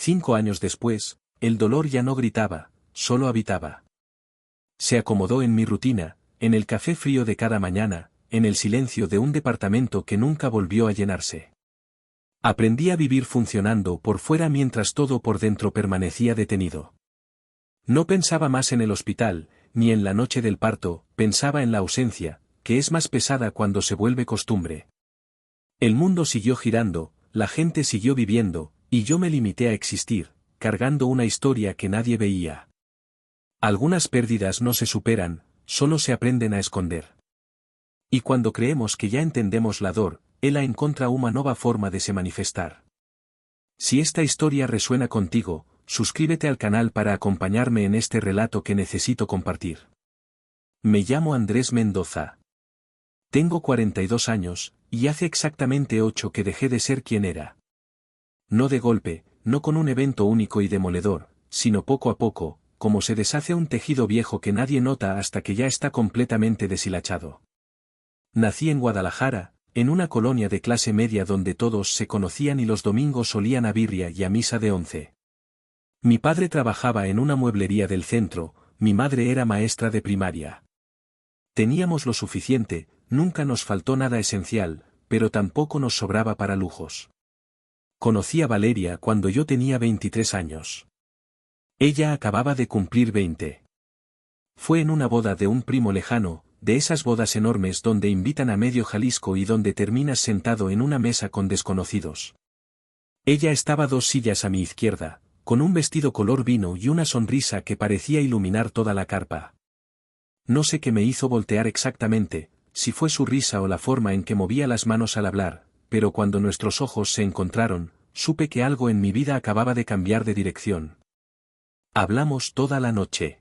5 años después, el dolor ya no gritaba, solo habitaba. Se acomodó en mi rutina, en el café frío de cada mañana, en el silencio de un departamento que nunca volvió a llenarse. Aprendí a vivir funcionando por fuera mientras todo por dentro permanecía detenido. No pensaba más en el hospital, ni en la noche del parto, pensaba en la ausencia, que es más pesada cuando se vuelve costumbre. El mundo siguió girando, la gente siguió viviendo, y yo me limité a existir, cargando una historia que nadie veía. Algunas pérdidas no se superan, solo se aprenden a esconder. Y cuando creemos que ya entendemos la dor, ella encuentra una nueva forma de se manifestar. Si esta historia resuena contigo, suscríbete al canal para acompañarme en este relato que necesito compartir. Me llamo Andrés Mendoza. Tengo 42 años, y hace exactamente 8 que dejé de ser quien era. No de golpe, no con un evento único y demoledor, sino poco a poco, como se deshace un tejido viejo que nadie nota hasta que ya está completamente deshilachado. Nací en Guadalajara, en una colonia de clase media donde todos se conocían y los domingos solían a birria y a misa de 11. Mi padre trabajaba en una mueblería del centro, mi madre era maestra de primaria. Teníamos lo suficiente, nunca nos faltó nada esencial, pero tampoco nos sobraba para lujos. Conocí a Valeria cuando yo tenía 23 años. Ella acababa de cumplir 20. Fue en una boda de un primo lejano, de esas bodas enormes donde invitan a medio Jalisco y donde terminas sentado en una mesa con desconocidos. Ella estaba 2 sillas a mi izquierda, con un vestido color vino y una sonrisa que parecía iluminar toda la carpa. No sé qué me hizo voltear exactamente, si fue su risa o la forma en que movía las manos al hablar, pero cuando nuestros ojos se encontraron, supe que algo en mi vida acababa de cambiar de dirección. Hablamos toda la noche.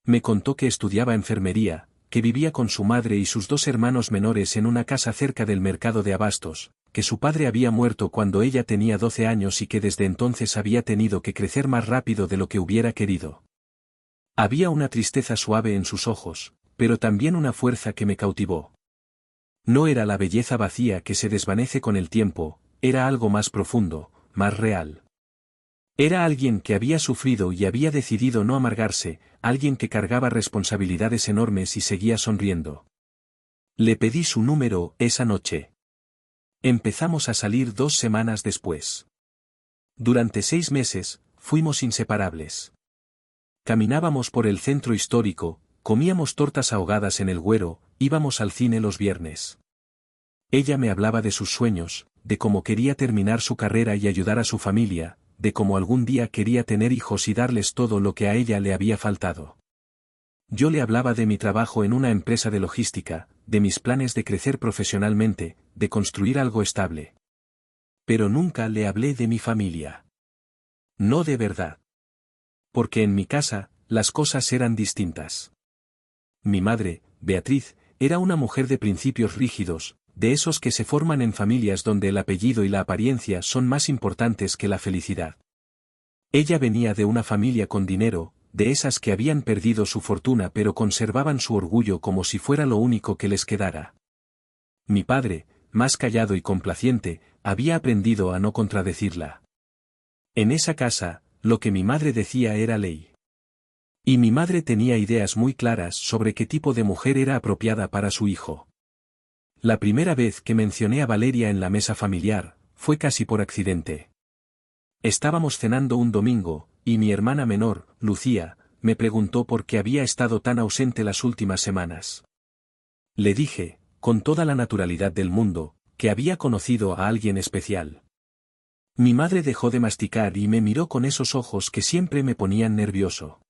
Me contó que estudiaba enfermería, que vivía con su madre y sus 2 hermanos menores en una casa cerca del mercado de abastos, que su padre había muerto cuando ella tenía 12 años y que desde entonces había tenido que crecer más rápido de lo que hubiera querido. Había una tristeza suave en sus ojos, pero también una fuerza que me cautivó. No era la belleza vacía que se desvanece con el tiempo, era algo más profundo, más real. Era alguien que había sufrido y había decidido no amargarse, alguien que cargaba responsabilidades enormes y seguía sonriendo. Le pedí su número esa noche. Empezamos a salir 2 semanas después. Durante 6 meses, fuimos inseparables. Caminábamos por el centro histórico, comíamos tortas ahogadas en el Güero, íbamos al cine los viernes. Ella me hablaba de sus sueños, de cómo quería terminar su carrera y ayudar a su familia, de cómo algún día quería tener hijos y darles todo lo que a ella le había faltado. Yo le hablaba de mi trabajo en una empresa de logística, de mis planes de crecer profesionalmente, de construir algo estable. Pero nunca le hablé de mi familia. No de verdad. Porque en mi casa, las cosas eran distintas. Mi madre, Beatriz, era una mujer de principios rígidos, de esos que se forman en familias donde el apellido y la apariencia son más importantes que la felicidad. Ella venía de una familia con dinero, de esas que habían perdido su fortuna pero conservaban su orgullo como si fuera lo único que les quedara. Mi padre, más callado y complaciente, había aprendido a no contradecirla. En esa casa, lo que mi madre decía era ley. Y mi madre tenía ideas muy claras sobre qué tipo de mujer era apropiada para su hijo. La primera vez que mencioné a Valeria en la mesa familiar, fue casi por accidente. Estábamos cenando un domingo, y mi hermana menor, Lucía, me preguntó por qué había estado tan ausente las últimas semanas. Le dije, con toda la naturalidad del mundo, que había conocido a alguien especial. Mi madre dejó de masticar y me miró con esos ojos que siempre me ponían nervioso.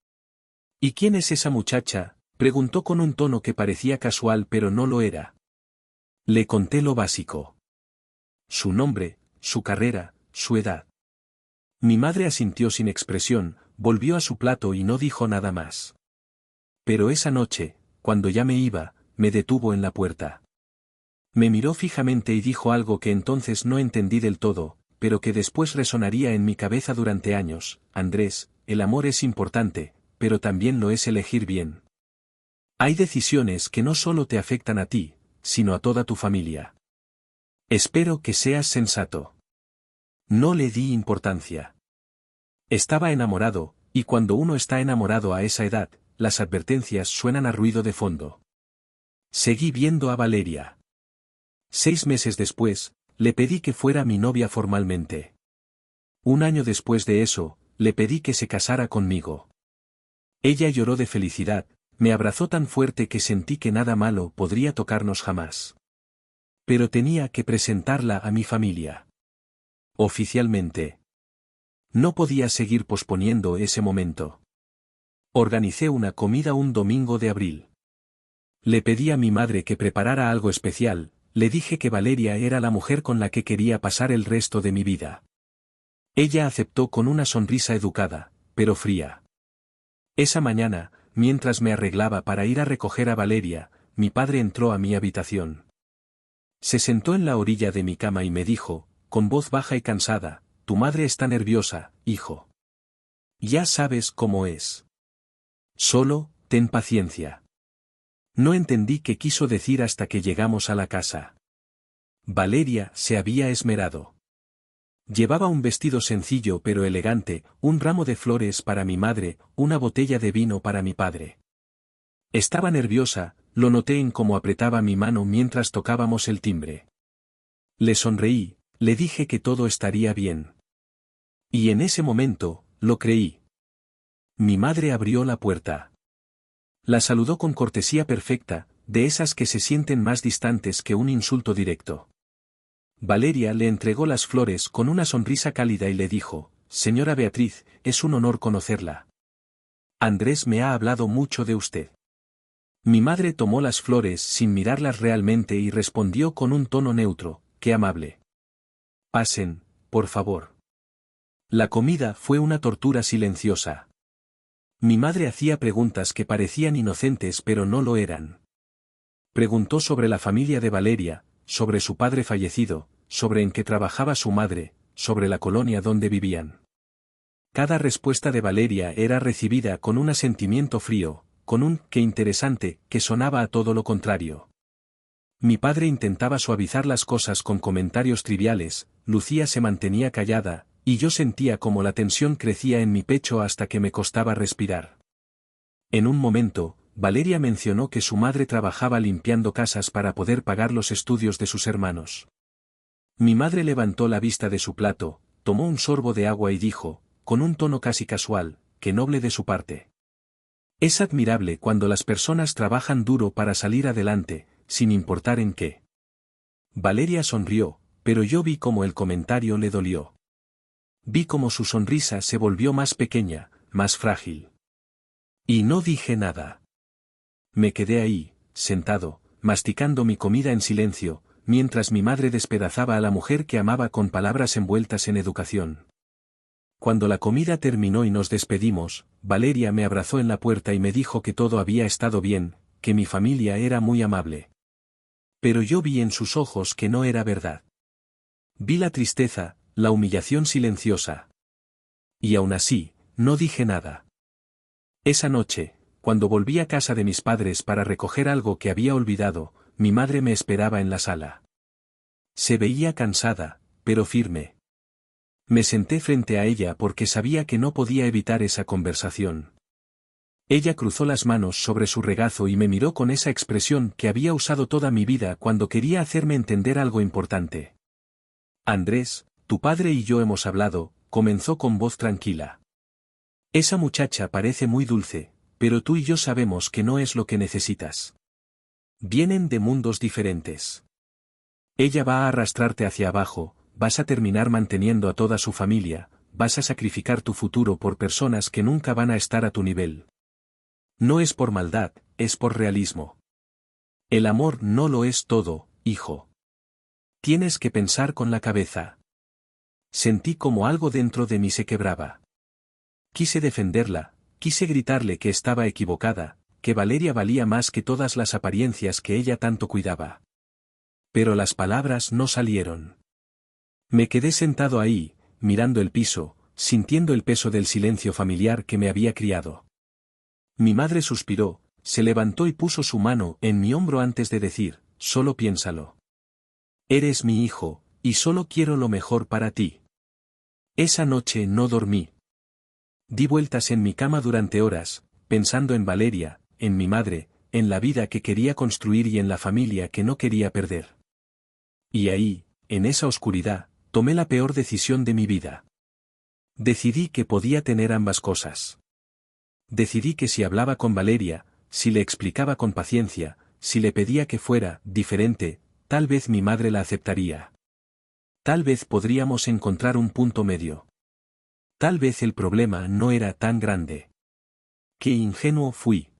¿Y quién es esa muchacha?, preguntó con un tono que parecía casual pero no lo era. Le conté lo básico. Su nombre, su carrera, su edad. Mi madre asintió sin expresión, volvió a su plato y no dijo nada más. Pero esa noche, cuando ya me iba, me detuvo en la puerta. Me miró fijamente y dijo algo que entonces no entendí del todo, pero que después resonaría en mi cabeza durante años: Andrés, el amor es importante, pero también lo es elegir bien. Hay decisiones que no solo te afectan a ti, sino a toda tu familia. Espero que seas sensato. No le di importancia. Estaba enamorado, y cuando uno está enamorado a esa edad, las advertencias suenan a ruido de fondo. Seguí viendo a Valeria. 6 meses después, le pedí que fuera mi novia formalmente. Un año después de eso, le pedí que se casara conmigo. Ella lloró de felicidad, me abrazó tan fuerte que sentí que nada malo podría tocarnos jamás. Pero tenía que presentarla a mi familia. Oficialmente. No podía seguir posponiendo ese momento. Organicé una comida un domingo de abril. Le pedí a mi madre que preparara algo especial, le dije que Valeria era la mujer con la que quería pasar el resto de mi vida. Ella aceptó con una sonrisa educada, pero fría. Esa mañana, mientras me arreglaba para ir a recoger a Valeria, mi padre entró a mi habitación. Se sentó en la orilla de mi cama y me dijo, con voz baja y cansada, «Tu madre está nerviosa, hijo. Ya sabes cómo es. Solo, ten paciencia». No entendí qué quiso decir hasta que llegamos a la casa. Valeria se había esmerado. Llevaba un vestido sencillo pero elegante, un ramo de flores para mi madre, una botella de vino para mi padre. Estaba nerviosa, lo noté en cómo apretaba mi mano mientras tocábamos el timbre. Le sonreí, le dije que todo estaría bien. Y en ese momento, lo creí. Mi madre abrió la puerta. La saludó con cortesía perfecta, de esas que se sienten más distantes que un insulto directo. Valeria le entregó las flores con una sonrisa cálida y le dijo, «Señora Beatriz, es un honor conocerla. Andrés me ha hablado mucho de usted». Mi madre tomó las flores sin mirarlas realmente y respondió con un tono neutro, «Qué amable. Pasen, por favor». La comida fue una tortura silenciosa. Mi madre hacía preguntas que parecían inocentes pero no lo eran. Preguntó sobre la familia de Valeria, sobre su padre fallecido, sobre en qué trabajaba su madre, sobre la colonia donde vivían. Cada respuesta de Valeria era recibida con un asentimiento frío, con un «qué interesante» que sonaba a todo lo contrario. Mi padre intentaba suavizar las cosas con comentarios triviales, Lucía se mantenía callada, y yo sentía como la tensión crecía en mi pecho hasta que me costaba respirar. En un momento, Valeria mencionó que su madre trabajaba limpiando casas para poder pagar los estudios de sus hermanos. Mi madre levantó la vista de su plato, tomó un sorbo de agua y dijo, con un tono casi casual, «Qué noble de su parte. Es admirable cuando las personas trabajan duro para salir adelante, sin importar en qué». Valeria sonrió, pero yo vi cómo el comentario le dolió. Vi cómo su sonrisa se volvió más pequeña, más frágil. Y no dije nada. Me quedé ahí, sentado, masticando mi comida en silencio, mientras mi madre despedazaba a la mujer que amaba con palabras envueltas en educación. Cuando la comida terminó y nos despedimos, Valeria me abrazó en la puerta y me dijo que todo había estado bien, que mi familia era muy amable. Pero yo vi en sus ojos que no era verdad. Vi la tristeza, la humillación silenciosa. Y aún así, no dije nada. Esa noche, cuando volví a casa de mis padres para recoger algo que había olvidado, mi madre me esperaba en la sala. Se veía cansada, pero firme. Me senté frente a ella porque sabía que no podía evitar esa conversación. Ella cruzó las manos sobre su regazo y me miró con esa expresión que había usado toda mi vida cuando quería hacerme entender algo importante. «Andrés, tu padre y yo hemos hablado», comenzó con voz tranquila. «Esa muchacha parece muy dulce, pero tú y yo sabemos que no es lo que necesitas. Vienen de mundos diferentes. Ella va a arrastrarte hacia abajo, vas a terminar manteniendo a toda su familia, vas a sacrificar tu futuro por personas que nunca van a estar a tu nivel. No es por maldad, es por realismo. El amor no lo es todo, hijo. Tienes que pensar con la cabeza». Sentí como algo dentro de mí se quebraba. Quise defenderla, quise gritarle que estaba equivocada, que Valeria valía más que todas las apariencias que ella tanto cuidaba. Pero las palabras no salieron. Me quedé sentado ahí, mirando el piso, sintiendo el peso del silencio familiar que me había criado. Mi madre suspiró, se levantó y puso su mano en mi hombro antes de decir, «Solo piénsalo. Eres mi hijo, y solo quiero lo mejor para ti». Esa noche no dormí. di vueltas en mi cama durante horas, pensando en Valeria, en mi madre, en la vida que quería construir y en la familia que no quería perder. Y ahí, en esa oscuridad, tomé la peor decisión de mi vida. Decidí que podía tener ambas cosas. Decidí que si hablaba con Valeria, si le explicaba con paciencia, si le pedía que fuera diferente, tal vez mi madre la aceptaría. Tal vez podríamos encontrar un punto medio. Tal vez el problema no era tan grande. Qué ingenuo fui.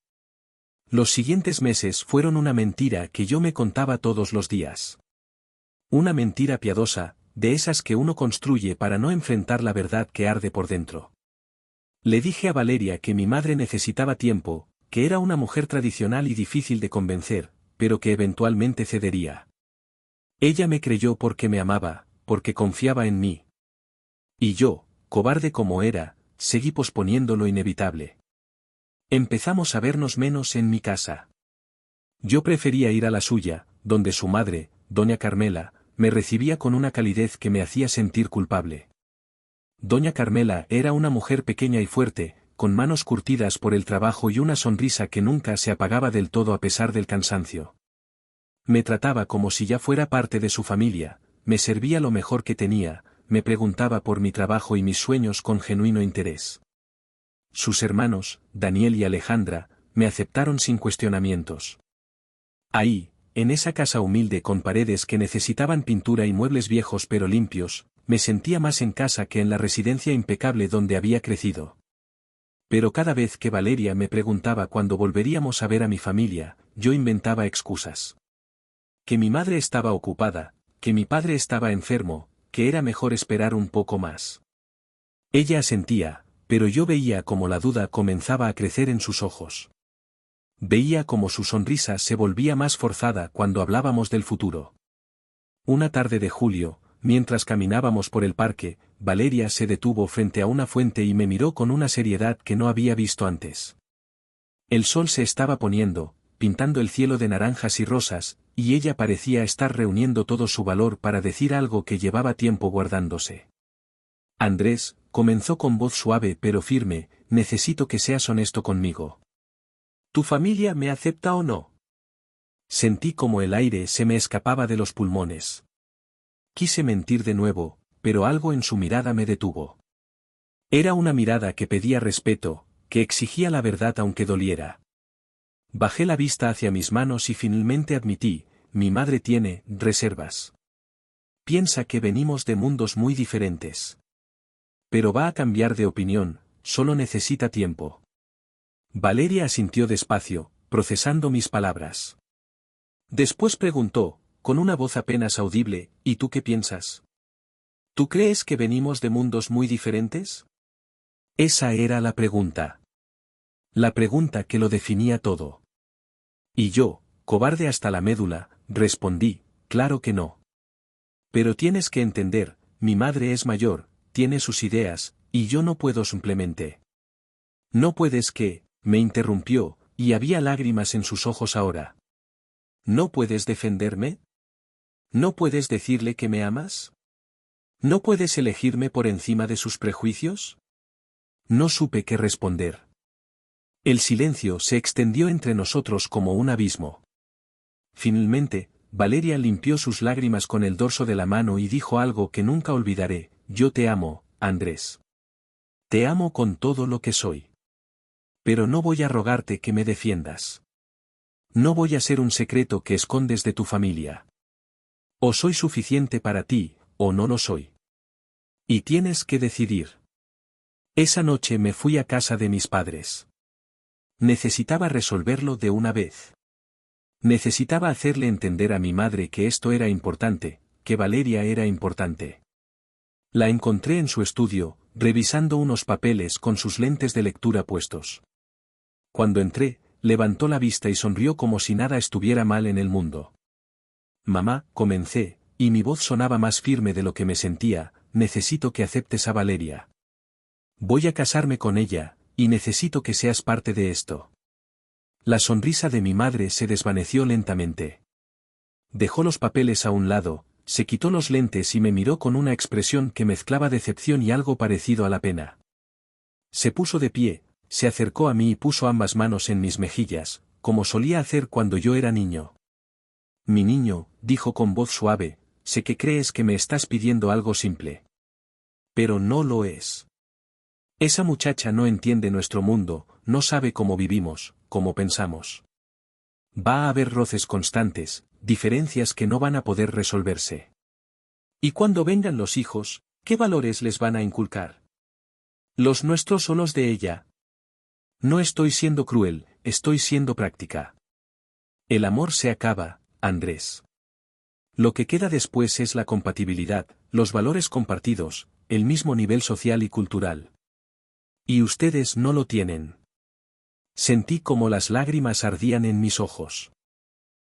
Los siguientes meses fueron una mentira que yo me contaba todos los días. Una mentira piadosa, de esas que uno construye para no enfrentar la verdad que arde por dentro. Le dije a Valeria que mi madre necesitaba tiempo, que era una mujer tradicional y difícil de convencer, pero que eventualmente cedería. Ella me creyó porque me amaba, porque confiaba en mí. Y yo, cobarde como era, seguí posponiendo lo inevitable. Empezamos a vernos menos en mi casa. Yo prefería ir a la suya, donde su madre, doña Carmela, me recibía con una calidez que me hacía sentir culpable. Doña Carmela era una mujer pequeña y fuerte, con manos curtidas por el trabajo y una sonrisa que nunca se apagaba del todo a pesar del cansancio. Me trataba como si ya fuera parte de su familia, me servía lo mejor que tenía, me preguntaba por mi trabajo y mis sueños con genuino interés. Sus hermanos, Daniel y Alejandra, me aceptaron sin cuestionamientos. Ahí, en esa casa humilde con paredes que necesitaban pintura y muebles viejos pero limpios, me sentía más en casa que en la residencia impecable donde había crecido. Pero cada vez que Valeria me preguntaba cuándo volveríamos a ver a mi familia, yo inventaba excusas. Que mi madre estaba ocupada, que mi padre estaba enfermo, que era mejor esperar un poco más. Ella asentía, pero yo veía cómo la duda comenzaba a crecer en sus ojos. Veía cómo su sonrisa se volvía más forzada cuando hablábamos del futuro. Una tarde de julio, mientras caminábamos por el parque, Valeria se detuvo frente a una fuente y me miró con una seriedad que no había visto antes. El sol se estaba poniendo, pintando el cielo de naranjas y rosas, y ella parecía estar reuniendo todo su valor para decir algo que llevaba tiempo guardándose. Andrés, comenzó con voz suave pero firme, necesito que seas honesto conmigo. ¿Tu familia me acepta o no? Sentí como el aire se me escapaba de los pulmones. Quise mentir de nuevo, pero algo en su mirada me detuvo. Era una mirada que pedía respeto, que exigía la verdad aunque doliera. Bajé la vista hacia mis manos y finalmente admití, mi madre tiene reservas. Piensa que venimos de mundos muy diferentes. Pero va a cambiar de opinión, solo necesita tiempo. Valeria asintió despacio, procesando mis palabras. Después preguntó, con una voz apenas audible, ¿y tú qué piensas? ¿Tú crees que venimos de mundos muy diferentes? Esa era la pregunta. La pregunta que lo definía todo. Y yo, cobarde hasta la médula, respondí, claro que no. Pero tienes que entender, mi madre es mayor, tiene sus ideas, y yo no puedo simplemente. No puedes que, me interrumpió, y había lágrimas en sus ojos ahora. ¿No puedes defenderme? ¿No puedes decirle que me amas? ¿No puedes elegirme por encima de sus prejuicios? No supe qué responder. El silencio se extendió entre nosotros como un abismo. Finalmente, Valeria limpió sus lágrimas con el dorso de la mano y dijo algo que nunca olvidaré, yo te amo, Andrés. Te amo con todo lo que soy. Pero no voy a rogarte que me defiendas. No voy a ser un secreto que escondes de tu familia. O soy suficiente para ti, o no lo soy. Y tienes que decidir. Esa noche me fui a casa de mis padres. Necesitaba resolverlo de una vez. Necesitaba hacerle entender a mi madre que esto era importante, que Valeria era importante. La encontré en su estudio, revisando unos papeles con sus lentes de lectura puestos. Cuando entré, levantó la vista y sonrió como si nada estuviera mal en el mundo. Mamá, comencé, y mi voz sonaba más firme de lo que me sentía, necesito que aceptes a Valeria. Voy a casarme con ella, y necesito que seas parte de esto. La sonrisa de mi madre se desvaneció lentamente. Dejó los papeles a un lado, se quitó los lentes y me miró con una expresión que mezclaba decepción y algo parecido a la pena. Se puso de pie, se acercó a mí y puso ambas manos en mis mejillas, como solía hacer cuando yo era niño. Mi niño, dijo con voz suave, sé que crees que me estás pidiendo algo simple. Pero no lo es. Esa muchacha no entiende nuestro mundo, no sabe cómo vivimos, cómo pensamos. Va a haber roces constantes, diferencias que no van a poder resolverse. Y cuando vengan los hijos, ¿qué valores les van a inculcar? ¿Los nuestros o los de ella? No estoy siendo cruel, estoy siendo práctica. El amor se acaba, Andrés. Lo que queda después es la compatibilidad, los valores compartidos, el mismo nivel social y cultural. Y ustedes no lo tienen. Sentí como las lágrimas ardían en mis ojos.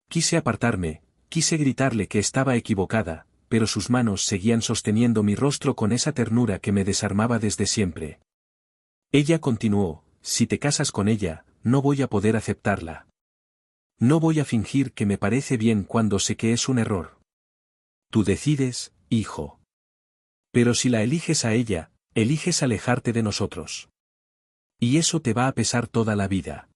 Quise apartarme, quise gritarle que estaba equivocada, pero sus manos seguían sosteniendo mi rostro con esa ternura que me desarmaba desde siempre. Ella continuó, si te casas con ella, no voy a poder aceptarla. No voy a fingir que me parece bien cuando sé que es un error. Tú decides, hijo. Pero si la eliges a ella, eliges alejarte de nosotros. Y eso te va a pesar toda la vida.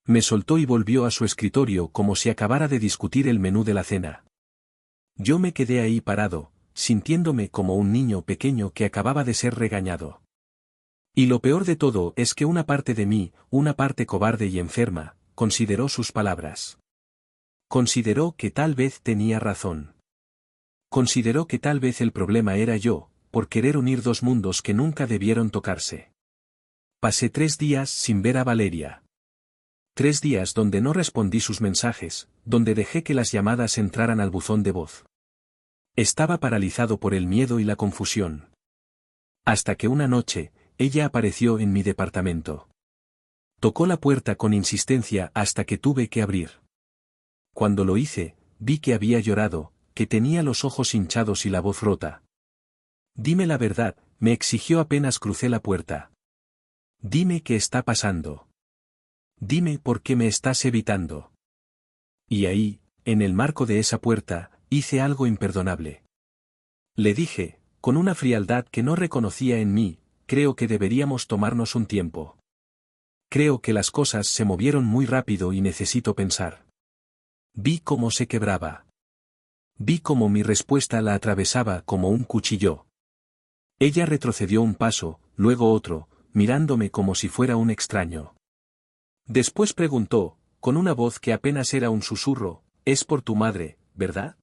Me soltó y volvió a su escritorio como si acabara de discutir el menú de la cena. Yo me quedé ahí parado, sintiéndome como un niño pequeño que acababa de ser regañado. Y lo peor de todo es que una parte de mí, una parte cobarde y enferma, consideró sus palabras. Consideró que tal vez tenía razón. Consideró que tal vez el problema era yo, por querer unir dos mundos que nunca debieron tocarse. Pasé 3 días sin ver a Valeria. 3 días donde no respondí sus mensajes, donde dejé que las llamadas entraran al buzón de voz. Estaba paralizado por el miedo y la confusión. Hasta que una noche, ella apareció en mi departamento. Tocó la puerta con insistencia hasta que tuve que abrir. Cuando lo hice, vi que había llorado, que tenía los ojos hinchados y la voz rota. Dime la verdad, me exigió apenas crucé la puerta. Dime qué está pasando. Dime por qué me estás evitando. Y ahí, en el marco de esa puerta, hice algo imperdonable. Le dije, con una frialdad que no reconocía en mí, creo que deberíamos tomarnos un tiempo. Creo que las cosas se movieron muy rápido y necesito pensar. Vi cómo se quebraba. Vi cómo mi respuesta la atravesaba como un cuchillo. Ella retrocedió un paso, luego otro, mirándome como si fuera un extraño. Después preguntó, con una voz que apenas era un susurro, «Es por tu madre, ¿verdad?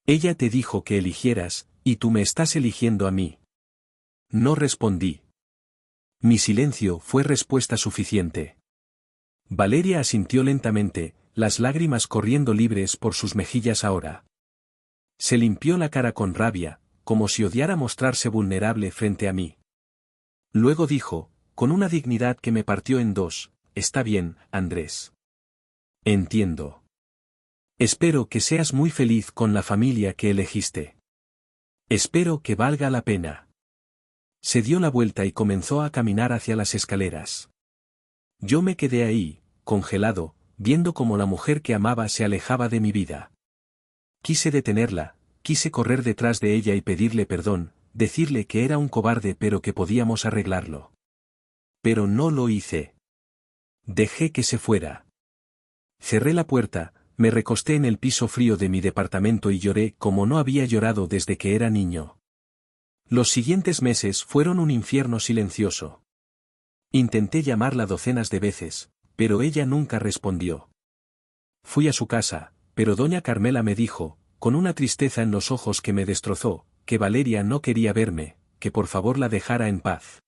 Ella te dijo que eligieras, y tú me estás eligiendo a mí». No respondí. Mi silencio fue respuesta suficiente. Valeria asintió lentamente, las lágrimas corriendo libres por sus mejillas ahora. Se limpió la cara con rabia, como si odiara mostrarse vulnerable frente a mí. Luego dijo, con una dignidad que me partió en dos, «Está bien, Andrés. Entiendo. Espero que seas muy feliz con la familia que elegiste. Espero que valga la pena». Se dio la vuelta y comenzó a caminar hacia las escaleras. Yo me quedé ahí, congelado, viendo cómo la mujer que amaba se alejaba de mi vida. Quise detenerla, quise correr detrás de ella y pedirle perdón, decirle que era un cobarde pero que podíamos arreglarlo. Pero no lo hice. Dejé que se fuera. Cerré la puerta, me recosté en el piso frío de mi departamento y lloré como no había llorado desde que era niño. Los siguientes meses fueron un infierno silencioso. Intenté llamarla docenas de veces, pero ella nunca respondió. Fui a su casa, pero doña Carmela me dijo, con una tristeza en los ojos que me destrozó, que Valeria no quería verme, que por favor la dejara en paz.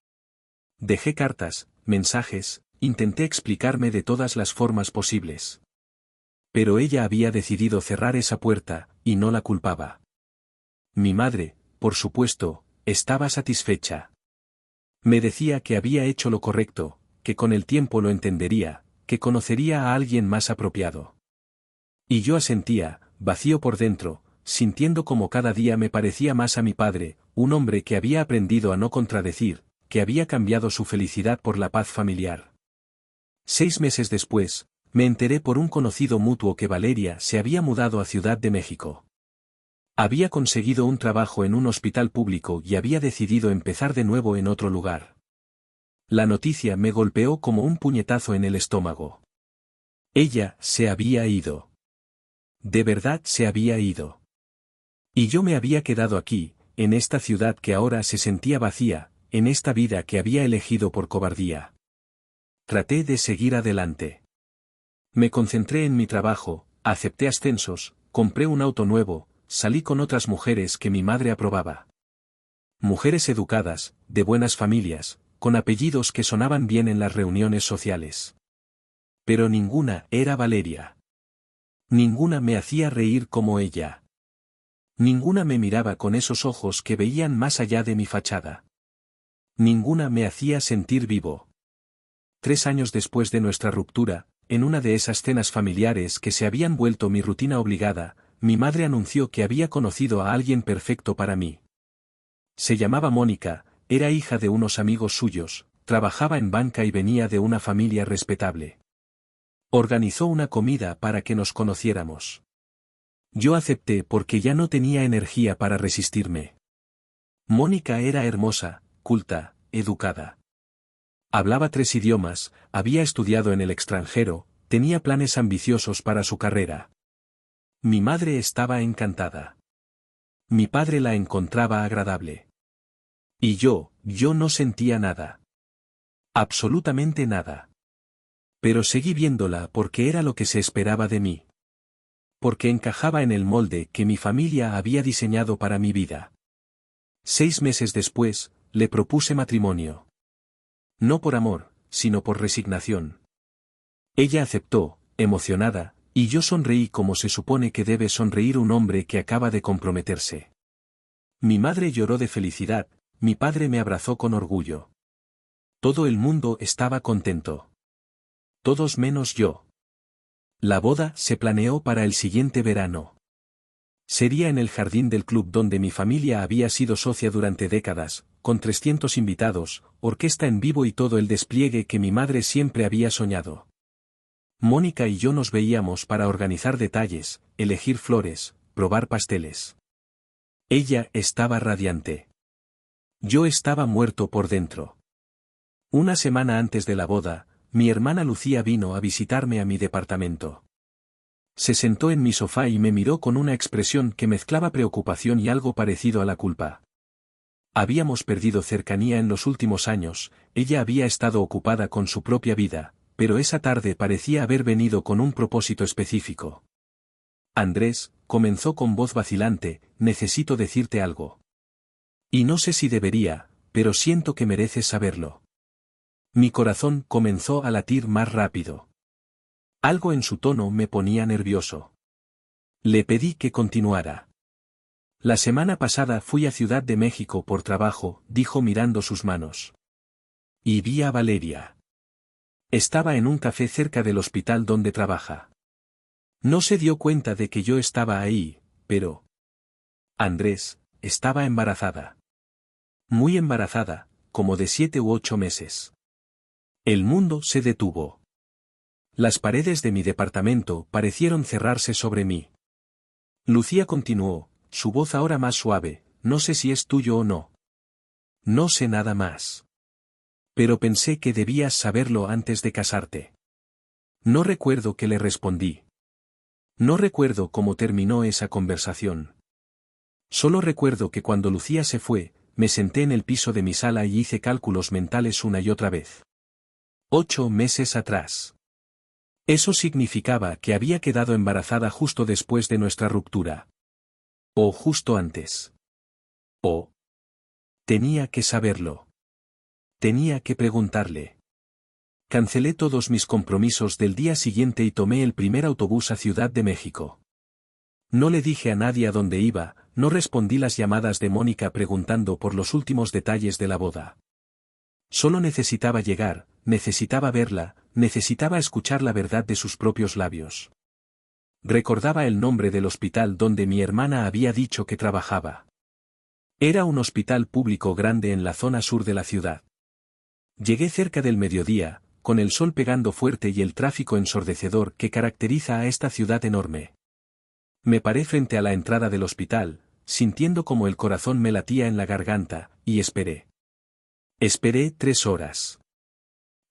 Dejé cartas, mensajes, intenté explicarme de todas las formas posibles. Pero ella había decidido cerrar esa puerta, y no la culpaba. Mi madre, por supuesto, estaba satisfecha. Me decía que había hecho lo correcto, que con el tiempo lo entendería, que conocería a alguien más apropiado. Y yo asentía, vacío por dentro, sintiendo como cada día me parecía más a mi padre, un hombre que había aprendido a no contradecir, que había cambiado su felicidad por la paz familiar. 6 meses después, me enteré por un conocido mutuo que Valeria se había mudado a Ciudad de México. Había conseguido un trabajo en un hospital público y había decidido empezar de nuevo en otro lugar. La noticia me golpeó como un puñetazo en el estómago. Ella se había ido. De verdad se había ido. Y yo me había quedado aquí, en esta ciudad que ahora se sentía vacía, en esta vida que había elegido por cobardía. Traté de seguir adelante. Me concentré en mi trabajo, acepté ascensos, compré un auto nuevo, salí con otras mujeres que mi madre aprobaba. Mujeres educadas, de buenas familias, con apellidos que sonaban bien en las reuniones sociales. Pero ninguna era Valeria. Ninguna me hacía reír como ella. Ninguna me miraba con esos ojos que veían más allá de mi fachada. Ninguna me hacía sentir vivo. 3 años después de nuestra ruptura, en una de esas cenas familiares que se habían vuelto mi rutina obligada, mi madre anunció que había conocido a alguien perfecto para mí. Se llamaba Mónica, era hija de unos amigos suyos, trabajaba en banca y venía de una familia respetable. Organizó una comida para que nos conociéramos. Yo acepté porque ya no tenía energía para resistirme. Mónica era hermosa, culta, educada. Hablaba 3 idiomas, había estudiado en el extranjero, tenía planes ambiciosos para su carrera. Mi madre estaba encantada. Mi padre la encontraba agradable. Y yo no sentía nada. Absolutamente nada. Pero seguí viéndola porque era lo que se esperaba de mí. Porque encajaba en el molde que mi familia había diseñado para mi vida. 6 meses después, le propuse matrimonio. No por amor, sino por resignación. Ella aceptó, emocionada, y yo sonreí como se supone que debe sonreír un hombre que acaba de comprometerse. Mi madre lloró de felicidad, mi padre me abrazó con orgullo. Todo el mundo estaba contento. Todos menos yo. La boda se planeó para el siguiente verano. Sería en el jardín del club donde mi familia había sido socia durante décadas, con 300 invitados, orquesta en vivo y todo el despliegue que mi madre siempre había soñado. Mónica y yo nos veíamos para organizar detalles, elegir flores, probar pasteles. Ella estaba radiante. Yo estaba muerto por dentro. Una semana antes de la boda, mi hermana Lucía vino a visitarme a mi departamento. Se sentó en mi sofá y me miró con una expresión que mezclaba preocupación y algo parecido a la culpa. Habíamos perdido cercanía en los últimos años, ella había estado ocupada con su propia vida, pero esa tarde parecía haber venido con un propósito específico. Andrés, comenzó con voz vacilante, necesito decirte algo. Y no sé si debería, pero siento que mereces saberlo. Mi corazón comenzó a latir más rápido. Algo en su tono me ponía nervioso. Le pedí que continuara. La semana pasada fui a Ciudad de México por trabajo, dijo mirando sus manos. Y vi a Valeria. Estaba en un café cerca del hospital donde trabaja. No se dio cuenta de que yo estaba ahí, pero... Andrés, estaba embarazada. Muy embarazada, como de 7 u 8 meses. El mundo se detuvo. Las paredes de mi departamento parecieron cerrarse sobre mí. Lucía continuó, su voz ahora más suave, no sé si es tuyo o no. No sé nada más. Pero pensé que debías saberlo antes de casarte. No recuerdo qué le respondí. No recuerdo cómo terminó esa conversación. Solo recuerdo que cuando Lucía se fue, me senté en el piso de mi sala y hice cálculos mentales una y otra vez. 8 meses atrás. Eso significaba que había quedado embarazada justo después de nuestra ruptura. O justo antes. O... Tenía que saberlo. Tenía que preguntarle. Cancelé todos mis compromisos del día siguiente y tomé el primer autobús a Ciudad de México. No le dije a nadie a dónde iba, no respondí las llamadas de Mónica preguntando por los últimos detalles de la boda. Solo necesitaba llegar, necesitaba verla, necesitaba escuchar la verdad de sus propios labios. Recordaba el nombre del hospital donde mi hermana había dicho que trabajaba. Era un hospital público grande en la zona sur de la ciudad. Llegué cerca del mediodía, con el sol pegando fuerte y el tráfico ensordecedor que caracteriza a esta ciudad enorme. Me paré frente a la entrada del hospital, sintiendo como el corazón me latía en la garganta, y esperé. Esperé 3 horas.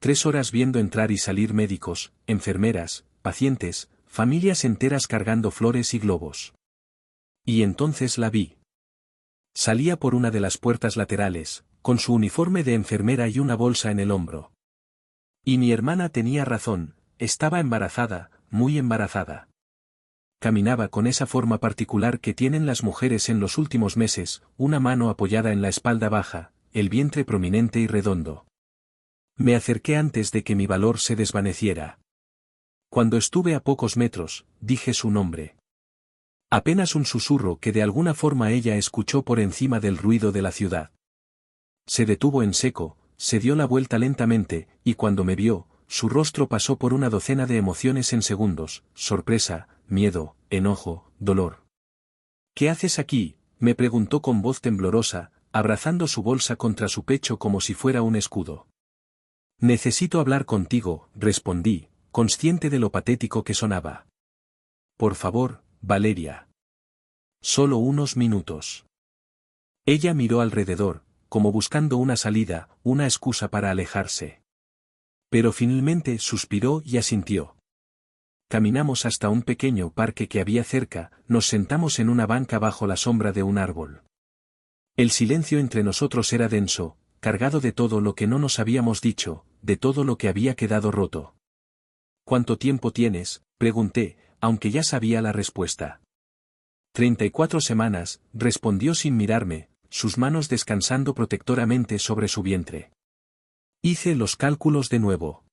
3 horas viendo entrar y salir médicos, enfermeras, pacientes, familias enteras cargando flores y globos. Y entonces la vi. Salía por una de las puertas laterales, con su uniforme de enfermera y una bolsa en el hombro. Y mi hermana tenía razón, estaba embarazada, muy embarazada. Caminaba con esa forma particular que tienen las mujeres en los últimos meses, una mano apoyada en la espalda baja, el vientre prominente y redondo. Me acerqué antes de que mi valor se desvaneciera. Cuando estuve a pocos metros, dije su nombre. Apenas un susurro que de alguna forma ella escuchó por encima del ruido de la ciudad. Se detuvo en seco, se dio la vuelta lentamente, y cuando me vio, su rostro pasó por una docena de emociones en segundos: sorpresa, miedo, enojo, dolor. ¿Qué haces aquí?, me preguntó con voz temblorosa, abrazando su bolsa contra su pecho como si fuera un escudo. Necesito hablar contigo, respondí, consciente de lo patético que sonaba. Por favor, Valeria. Solo unos minutos. Ella miró alrededor, como buscando una salida, una excusa para alejarse. Pero finalmente suspiró y asintió. Caminamos hasta un pequeño parque que había cerca, nos sentamos en una banca bajo la sombra de un árbol. El silencio entre nosotros era denso, cargado de todo lo que no nos habíamos dicho, de todo lo que había quedado roto. ¿Cuánto tiempo tienes?, pregunté, aunque ya sabía la respuesta. 34 semanas, respondió sin mirarme, sus manos descansando protectoramente sobre su vientre. Hice los cálculos de nuevo.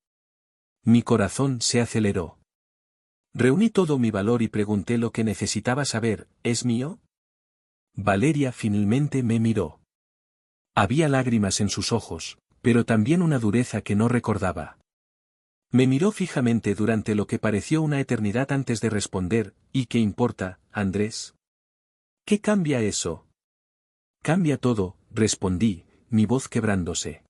Mi corazón se aceleró. Reuní todo mi valor y pregunté lo que necesitaba saber: ¿es mío? Valeria finalmente me miró. Había lágrimas en sus ojos, pero también una dureza que no recordaba. Me miró fijamente durante lo que pareció una eternidad antes de responder: ¿y qué importa, Andrés? ¿Qué cambia eso? Cambia todo, respondí, mi voz quebrándose.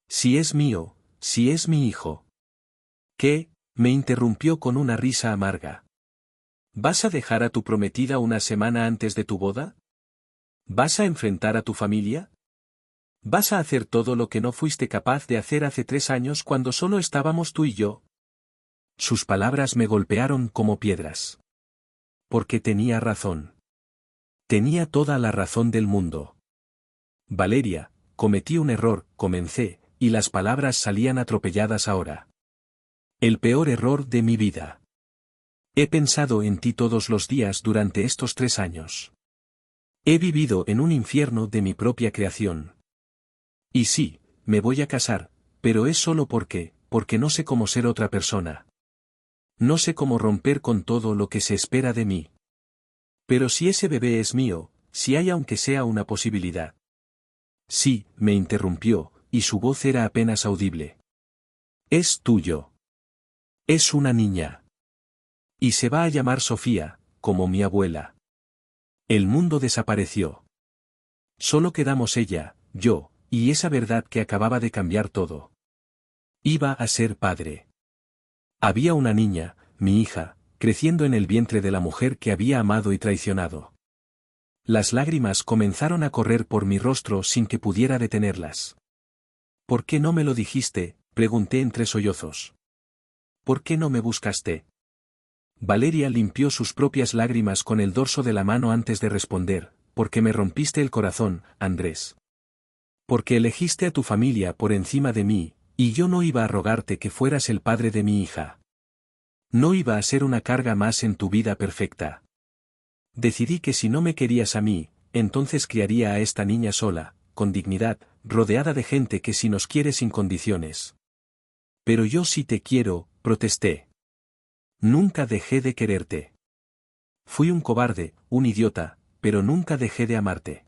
Si es mío, si es mi hijo. ¿Qué?, me interrumpió con una risa amarga. ¿Vas a dejar a tu prometida una semana antes de tu boda? ¿Vas a enfrentar a tu familia? ¿Vas a hacer todo lo que no fuiste capaz de hacer hace 3 años cuando solo estábamos tú y yo? Sus palabras me golpearon como piedras. Porque tenía razón. Tenía toda la razón del mundo. Valeria, cometí un error, comencé, y las palabras salían atropelladas ahora. El peor error de mi vida. He pensado en ti todos los días durante estos 3 años. He vivido en un infierno de mi propia creación. Y sí, me voy a casar, pero es solo porque no sé cómo ser otra persona. No sé cómo romper con todo lo que se espera de mí. Pero si ese bebé es mío, si hay aunque sea una posibilidad. Sí, me interrumpió, y su voz era apenas audible. Es tuyo. Es una niña. Y se va a llamar Sofía, como mi abuela. El mundo desapareció. Solo quedamos ella, yo, y esa verdad que acababa de cambiar todo. Iba a ser padre. Había una niña, mi hija, creciendo en el vientre de la mujer que había amado y traicionado. Las lágrimas comenzaron a correr por mi rostro sin que pudiera detenerlas. ¿Por qué no me lo dijiste?, pregunté entre sollozos. ¿Por qué no me buscaste? Valeria limpió sus propias lágrimas con el dorso de la mano antes de responder: porque me rompiste el corazón, Andrés. Porque elegiste a tu familia por encima de mí, y yo no iba a rogarte que fueras el padre de mi hija. No iba a ser una carga más en tu vida perfecta. Decidí que si no me querías a mí, entonces criaría a esta niña sola, con dignidad, rodeada de gente que sí nos quiere sin condiciones. Pero yo sí te quiero, protesté. Nunca dejé de quererte. Fui un cobarde, un idiota, pero nunca dejé de amarte.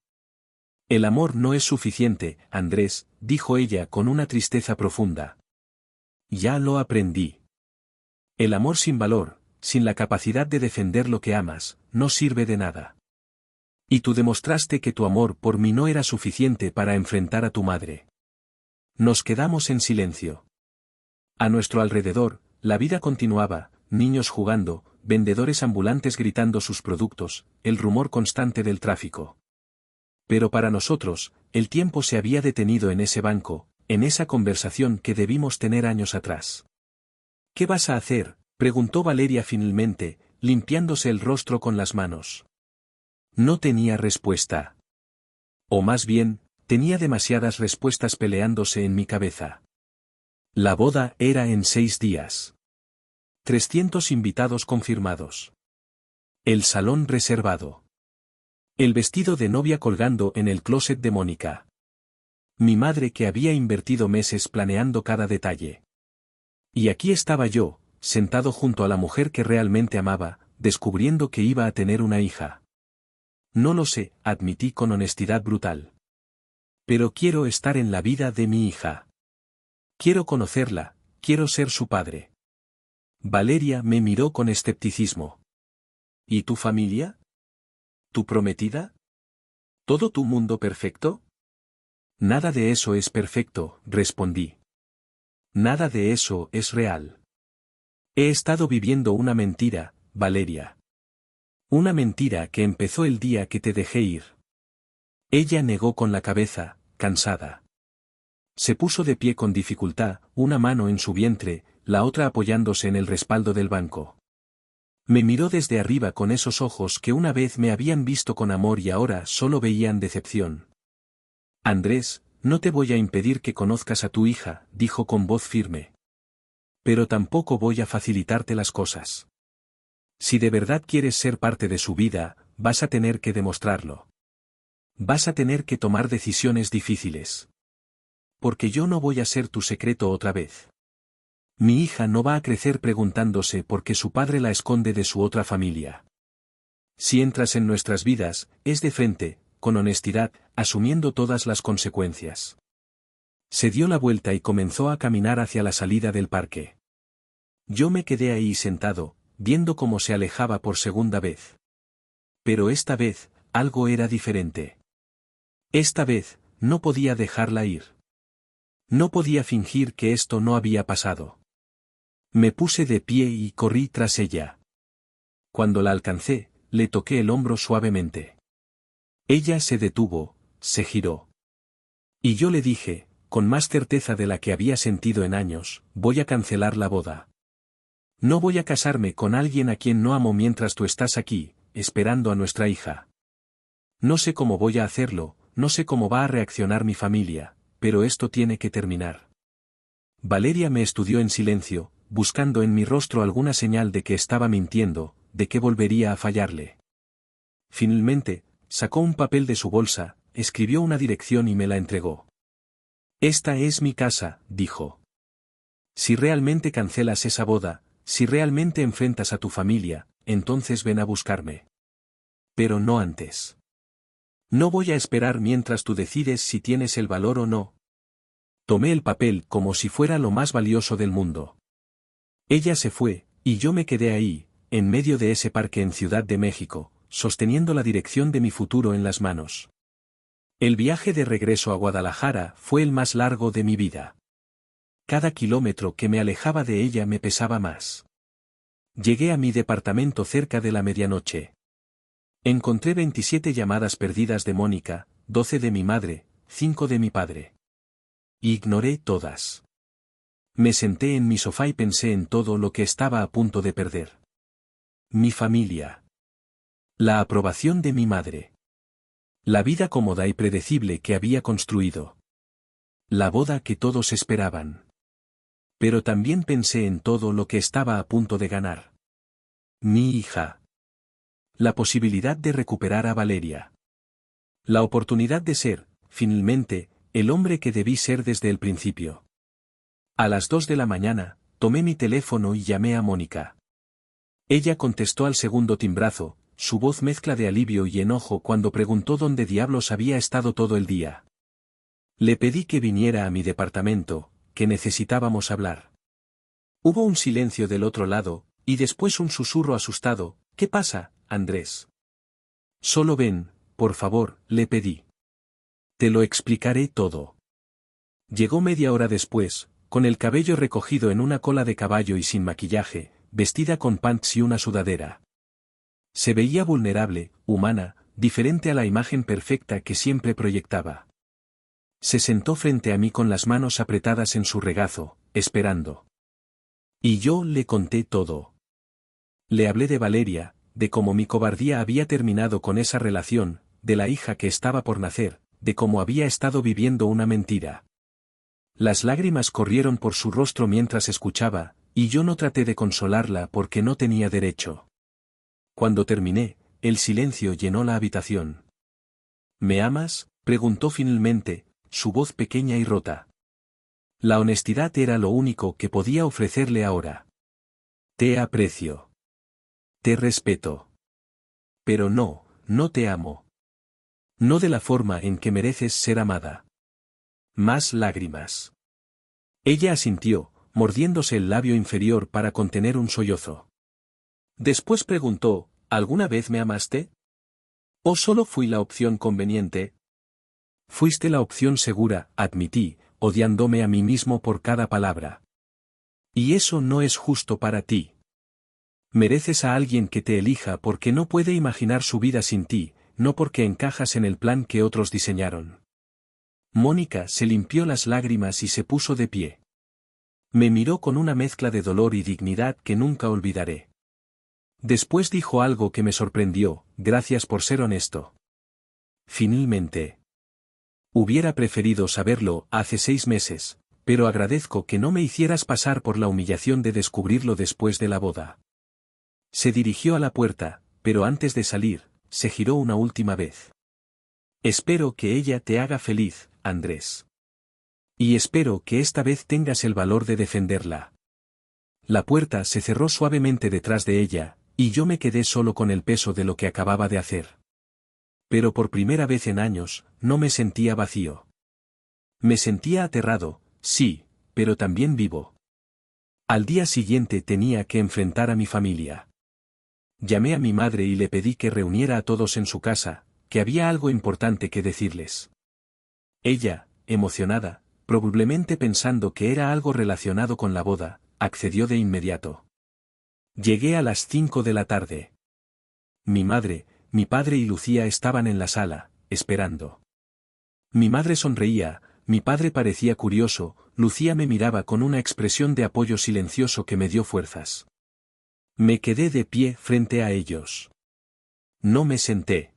El amor no es suficiente, Andrés, dijo ella con una tristeza profunda. Ya lo aprendí. El amor sin valor, sin la capacidad de defender lo que amas, no sirve de nada. Y tú demostraste que tu amor por mí no era suficiente para enfrentar a tu madre. Nos quedamos en silencio. A nuestro alrededor, la vida continuaba, niños jugando, vendedores ambulantes gritando sus productos, el rumor constante del tráfico. Pero para nosotros, el tiempo se había detenido en ese banco, en esa conversación que debimos tener años atrás. ¿Qué vas a hacer?, preguntó Valeria finalmente, limpiándose el rostro con las manos. No tenía respuesta. O más bien, tenía demasiadas respuestas peleándose en mi cabeza. La boda era en 6 días. 300 invitados confirmados. El salón reservado. El vestido de novia colgando en el closet de Mónica. Mi madre que había invertido meses planeando cada detalle. Y aquí estaba yo, sentado junto a la mujer que realmente amaba, descubriendo que iba a tener una hija. No lo sé, admití con honestidad brutal. Pero quiero estar en la vida de mi hija. Quiero conocerla, quiero ser su padre. Valeria me miró con escepticismo. ¿Y tu familia? ¿Tu prometida? ¿Todo tu mundo perfecto? Nada de eso es perfecto, respondí. Nada de eso es real. He estado viviendo una mentira, Valeria. Una mentira que empezó el día que te dejé ir. Ella negó con la cabeza, cansada. Se puso de pie con dificultad, una mano en su vientre, la otra apoyándose en el respaldo del banco. Me miró desde arriba con esos ojos que una vez me habían visto con amor y ahora solo veían decepción. Andrés, no te voy a impedir que conozcas a tu hija, dijo con voz firme. Pero tampoco voy a facilitarte las cosas. Si de verdad quieres ser parte de su vida, vas a tener que demostrarlo. Vas a tener que tomar decisiones difíciles. Porque yo no voy a ser tu secreto otra vez. Mi hija no va a crecer preguntándose por qué su padre la esconde de su otra familia. Si entras en nuestras vidas, es de frente, con honestidad, asumiendo todas las consecuencias. Se dio la vuelta y comenzó a caminar hacia la salida del parque. Yo me quedé ahí sentado, viendo cómo se alejaba por segunda vez. Pero esta vez, algo era diferente. Esta vez, no podía dejarla ir. No podía fingir que esto no había pasado. Me puse de pie y corrí tras ella. Cuando la alcancé, le toqué el hombro suavemente. Ella se detuvo, se giró. Y yo le dije, con más certeza de la que había sentido en años, voy a cancelar la boda. No voy a casarme con alguien a quien no amo mientras tú estás aquí, esperando a nuestra hija. No sé cómo voy a hacerlo, no sé cómo va a reaccionar mi familia, pero esto tiene que terminar. Valeria me estudió en silencio, buscando en mi rostro alguna señal de que estaba mintiendo, de que volvería a fallarle. Finalmente, sacó un papel de su bolsa, escribió una dirección y me la entregó. Esta es mi casa, dijo. Si realmente cancelas esa boda, si realmente enfrentas a tu familia, entonces ven a buscarme. Pero no antes. No voy a esperar mientras tú decides si tienes el valor o no. Tomé el papel como si fuera lo más valioso del mundo. Ella se fue, y yo me quedé ahí, en medio de ese parque en Ciudad de México, sosteniendo la dirección de mi futuro en las manos. El viaje de regreso a Guadalajara fue el más largo de mi vida. Cada kilómetro que me alejaba de ella me pesaba más. Llegué a mi departamento cerca de la medianoche. Encontré 27 llamadas perdidas de Mónica, 12 de mi madre, 5 de mi padre. Ignoré todas. Me senté en mi sofá y pensé en todo lo que estaba a punto de perder. Mi familia. La aprobación de mi madre. La vida cómoda y predecible que había construido. La boda que todos esperaban. Pero también pensé en todo lo que estaba a punto de ganar. Mi hija. La posibilidad de recuperar a Valeria. La oportunidad de ser, finalmente, el hombre que debí ser desde el principio. A las 2 de la mañana, tomé mi teléfono y llamé a Mónica. Ella contestó al segundo timbrazo, su voz mezcla de alivio y enojo cuando preguntó dónde diablos había estado todo el día. Le pedí que viniera a mi departamento, que necesitábamos hablar. Hubo un silencio del otro lado, y después un susurro asustado, ¿qué pasa, Andrés? Solo ven, por favor, le pedí. Te lo explicaré todo. Llegó media hora después, con el cabello recogido en una cola de caballo y sin maquillaje, vestida con pants y una sudadera. Se veía vulnerable, humana, diferente a la imagen perfecta que siempre proyectaba. Se sentó frente a mí con las manos apretadas en su regazo, esperando. Y yo le conté todo. Le hablé de Valeria, de cómo mi cobardía había terminado con esa relación, de la hija que estaba por nacer, de cómo había estado viviendo una mentira. Las lágrimas corrieron por su rostro mientras escuchaba, y yo no traté de consolarla porque no tenía derecho. Cuando terminé, el silencio llenó la habitación. ¿Me amas?, preguntó finalmente, su voz pequeña y rota. La honestidad era lo único que podía ofrecerle ahora. Te aprecio. Te respeto. Pero no te amo. No de la forma en que mereces ser amada. Más lágrimas. Ella asintió, mordiéndose el labio inferior para contener un sollozo. Después preguntó, ¿alguna vez me amaste? ¿O solo fui la opción conveniente? Fuiste la opción segura, admití, odiándome a mí mismo por cada palabra. Y eso no es justo para ti. Mereces a alguien que te elija porque no puede imaginar su vida sin ti, no porque encajas en el plan que otros diseñaron. Mónica se limpió las lágrimas y se puso de pie. Me miró con una mezcla de dolor y dignidad que nunca olvidaré. Después dijo algo que me sorprendió, gracias por ser honesto. Finalmente. Hubiera preferido saberlo hace 6 meses, pero agradezco que no me hicieras pasar por la humillación de descubrirlo después de la boda. Se dirigió a la puerta, pero antes de salir, se giró una última vez. Espero que ella te haga feliz, Andrés. Y espero que esta vez tengas el valor de defenderla. La puerta se cerró suavemente detrás de ella, y yo me quedé solo con el peso de lo que acababa de hacer. Pero por primera vez en años, no me sentía vacío. Me sentía aterrado, sí, pero también vivo. Al día siguiente tenía que enfrentar a mi familia. Llamé a mi madre y le pedí que reuniera a todos en su casa, que había algo importante que decirles. Ella, emocionada, probablemente pensando que era algo relacionado con la boda, accedió de inmediato. Llegué a las 5 de la tarde. Mi madre, mi padre y Lucía estaban en la sala, esperando. Mi madre sonreía, mi padre parecía curioso, Lucía me miraba con una expresión de apoyo silencioso que me dio fuerzas. Me quedé de pie frente a ellos. No me senté.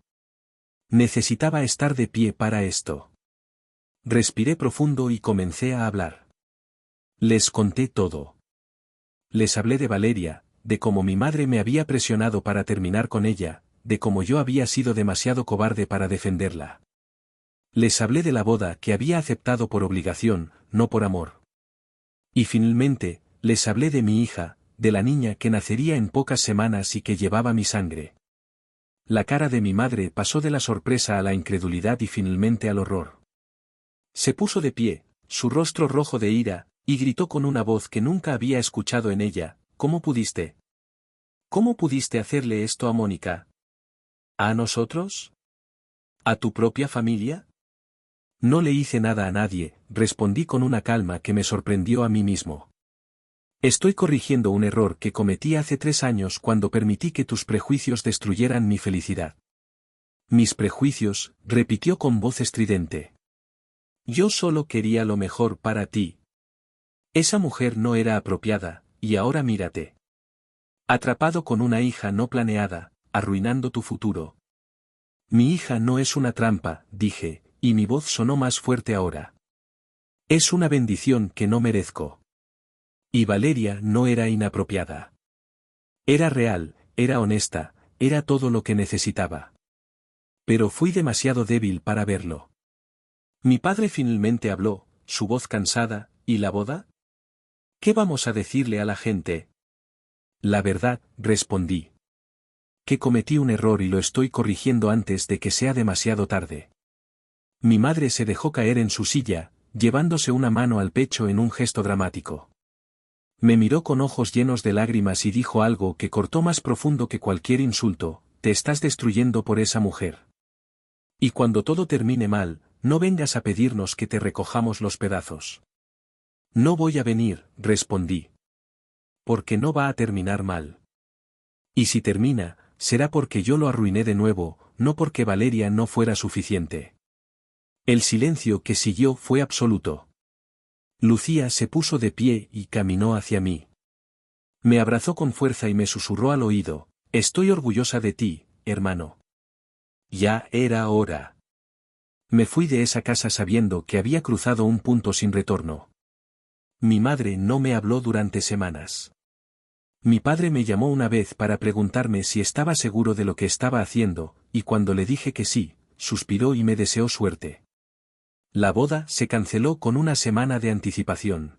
Necesitaba estar de pie para esto. Respiré profundo y comencé a hablar. Les conté todo. Les hablé de Valeria, de cómo mi madre me había presionado para terminar con ella, de cómo yo había sido demasiado cobarde para defenderla. Les hablé de la boda que había aceptado por obligación, no por amor. Y finalmente, les hablé de mi hija, de la niña que nacería en pocas semanas y que llevaba mi sangre. La cara de mi madre pasó de la sorpresa a la incredulidad y finalmente al horror. Se puso de pie, su rostro rojo de ira, y gritó con una voz que nunca había escuchado en ella, ¿cómo pudiste? ¿Cómo pudiste hacerle esto a Mónica? ¿A nosotros? ¿A tu propia familia? No le hice nada a nadie, respondí con una calma que me sorprendió a mí mismo. Estoy corrigiendo un error que cometí hace 3 años cuando permití que tus prejuicios destruyeran mi felicidad. Mis prejuicios, repitió con voz estridente. Yo solo quería lo mejor para ti. Esa mujer no era apropiada, y ahora mírate. Atrapado con una hija no planeada, arruinando tu futuro. Mi hija no es una trampa, dije, y mi voz sonó más fuerte ahora. Es una bendición que no merezco. Y Valeria no era inapropiada. Era real, era honesta, era todo lo que necesitaba. Pero fui demasiado débil para verlo. Mi padre finalmente habló, su voz cansada, ¿y la boda? ¿Qué vamos a decirle a la gente? La verdad, respondí. Que cometí un error y lo estoy corrigiendo antes de que sea demasiado tarde. Mi madre se dejó caer en su silla, llevándose una mano al pecho en un gesto dramático. Me miró con ojos llenos de lágrimas y dijo algo que cortó más profundo que cualquier insulto, te estás destruyendo por esa mujer. Y cuando todo termine mal, no vengas a pedirnos que te recojamos los pedazos. No voy a venir, respondí. Porque no va a terminar mal. Y si termina, será porque yo lo arruiné de nuevo, no porque Valeria no fuera suficiente. El silencio que siguió fue absoluto. Lucía se puso de pie y caminó hacia mí. Me abrazó con fuerza y me susurró al oído: «Estoy orgullosa de ti, hermano». Ya era hora. Me fui de esa casa sabiendo que había cruzado un punto sin retorno. Mi madre no me habló durante semanas. Mi padre me llamó una vez para preguntarme si estaba seguro de lo que estaba haciendo, y cuando le dije que sí, suspiró y me deseó suerte. La boda se canceló con una semana de anticipación.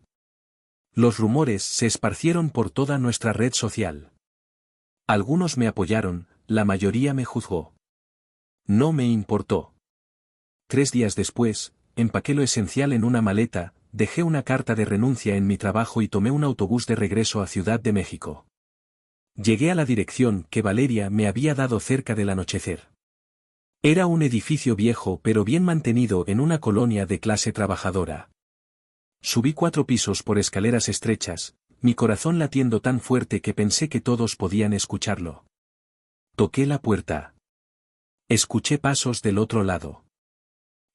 Los rumores se esparcieron por toda nuestra red social. Algunos me apoyaron, la mayoría me juzgó. No me importó. 3 días después, empaqué lo esencial en una maleta, dejé una carta de renuncia en mi trabajo y tomé un autobús de regreso a Ciudad de México. Llegué a la dirección que Valeria me había dado cerca del anochecer. Era un edificio viejo pero bien mantenido en una colonia de clase trabajadora. Subí 4 pisos por escaleras estrechas, mi corazón latiendo tan fuerte que pensé que todos podían escucharlo. Toqué la puerta. Escuché pasos del otro lado.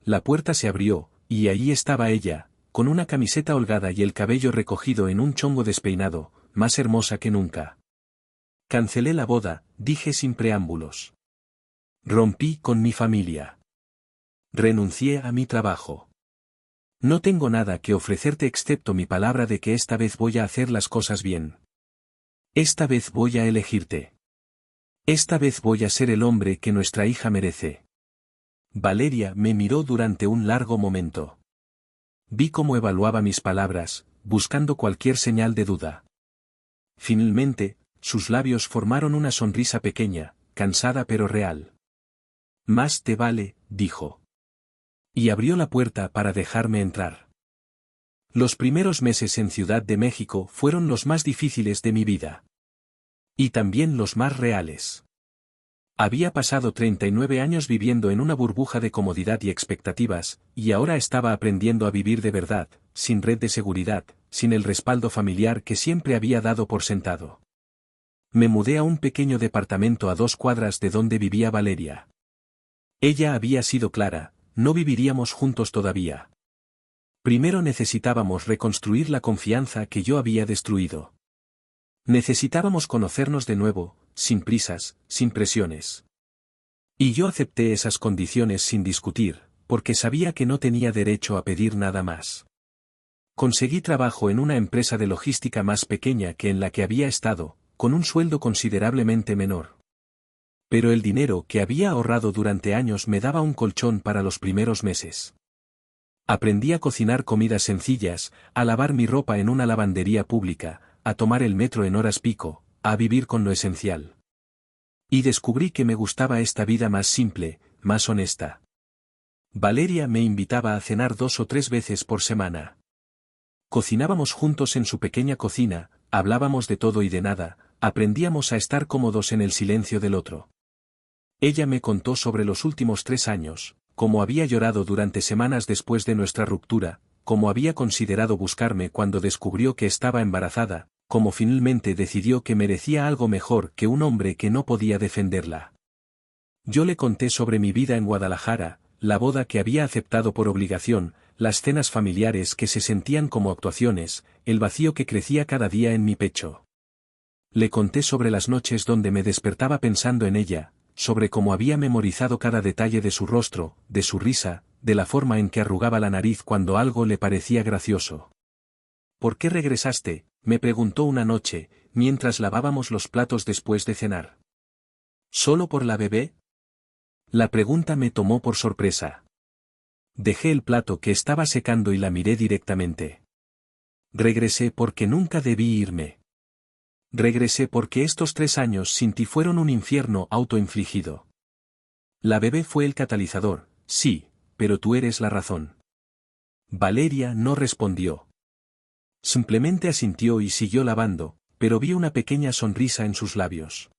La puerta se abrió, y allí estaba ella, con una camiseta holgada y el cabello recogido en un chongo despeinado, más hermosa que nunca. Cancelé la boda, dije sin preámbulos. Rompí con mi familia. Renuncié a mi trabajo. No tengo nada que ofrecerte excepto mi palabra de que esta vez voy a hacer las cosas bien. Esta vez voy a elegirte. Esta vez voy a ser el hombre que nuestra hija merece. Valeria me miró durante un largo momento. Vi cómo evaluaba mis palabras, buscando cualquier señal de duda. Finalmente, sus labios formaron una sonrisa pequeña, cansada pero real. Más te vale, dijo. Y abrió la puerta para dejarme entrar. Los primeros meses en Ciudad de México fueron los más difíciles de mi vida. Y también los más reales. Había pasado 39 años viviendo en una burbuja de comodidad y expectativas, y ahora estaba aprendiendo a vivir de verdad, sin red de seguridad, sin el respaldo familiar que siempre había dado por sentado. Me mudé a un pequeño departamento a 2 cuadras de donde vivía Valeria. Ella había sido clara: no viviríamos juntos todavía. Primero necesitábamos reconstruir la confianza que yo había destruido. Necesitábamos conocernos de nuevo, sin prisas, sin presiones. Y yo acepté esas condiciones sin discutir, porque sabía que no tenía derecho a pedir nada más. Conseguí trabajo en una empresa de logística más pequeña que en la que había estado, con un sueldo considerablemente menor. Pero el dinero que había ahorrado durante años me daba un colchón para los primeros meses. Aprendí a cocinar comidas sencillas, a lavar mi ropa en una lavandería pública, a tomar el metro en horas pico, a vivir con lo esencial. Y descubrí que me gustaba esta vida más simple, más honesta. Valeria me invitaba a cenar 2 o 3 veces por semana. Cocinábamos juntos en su pequeña cocina, hablábamos de todo y de nada, aprendíamos a estar cómodos en el silencio del otro. Ella me contó sobre los últimos 3 años, cómo había llorado durante semanas después de nuestra ruptura, cómo había considerado buscarme cuando descubrió que estaba embarazada, cómo finalmente decidió que merecía algo mejor que un hombre que no podía defenderla. Yo le conté sobre mi vida en Guadalajara, la boda que había aceptado por obligación, las cenas familiares que se sentían como actuaciones, el vacío que crecía cada día en mi pecho. Le conté sobre las noches donde me despertaba pensando en ella, sobre cómo había memorizado cada detalle de su rostro, de su risa, de la forma en que arrugaba la nariz cuando algo le parecía gracioso. ¿Por qué regresaste?, me preguntó una noche, mientras lavábamos los platos después de cenar. ¿Solo por la bebé? La pregunta me tomó por sorpresa. Dejé el plato que estaba secando y la miré directamente. Regresé porque nunca debí irme. Regresé porque estos 3 años sin ti fueron un infierno autoinfligido. La bebé fue el catalizador, sí, pero tú eres la razón. Valeria no respondió. Simplemente asintió y siguió lavando, pero vi una pequeña sonrisa en sus labios.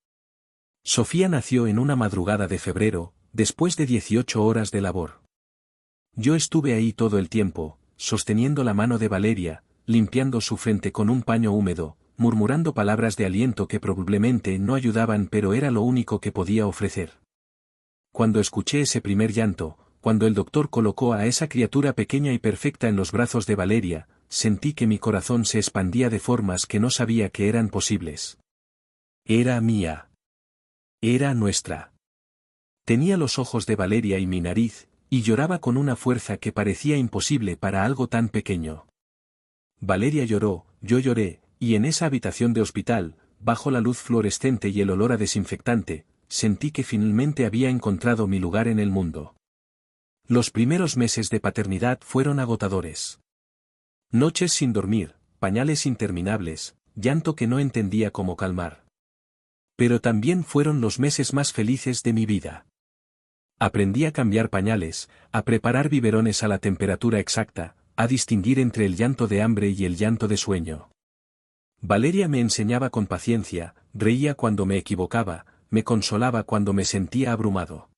Sofía nació en una madrugada de febrero, después de 18 horas de labor. Yo estuve ahí todo el tiempo, sosteniendo la mano de Valeria, limpiando su frente con un paño húmedo, murmurando palabras de aliento que probablemente no ayudaban pero era lo único que podía ofrecer. Cuando escuché ese primer llanto, cuando el doctor colocó a esa criatura pequeña y perfecta en los brazos de Valeria, sentí que mi corazón se expandía de formas que no sabía que eran posibles. Era mía. Era nuestra. Tenía los ojos de Valeria y mi nariz, y lloraba con una fuerza que parecía imposible para algo tan pequeño. Valeria lloró, yo lloré, y en esa habitación de hospital, bajo la luz fluorescente y el olor a desinfectante, sentí que finalmente había encontrado mi lugar en el mundo. Los primeros meses de paternidad fueron agotadores. Noches sin dormir, pañales interminables, llanto que no entendía cómo calmar. Pero también fueron los meses más felices de mi vida. Aprendí a cambiar pañales, a preparar biberones a la temperatura exacta, a distinguir entre el llanto de hambre y el llanto de sueño. Valeria me enseñaba con paciencia, reía cuando me equivocaba, me consolaba cuando me sentía abrumado.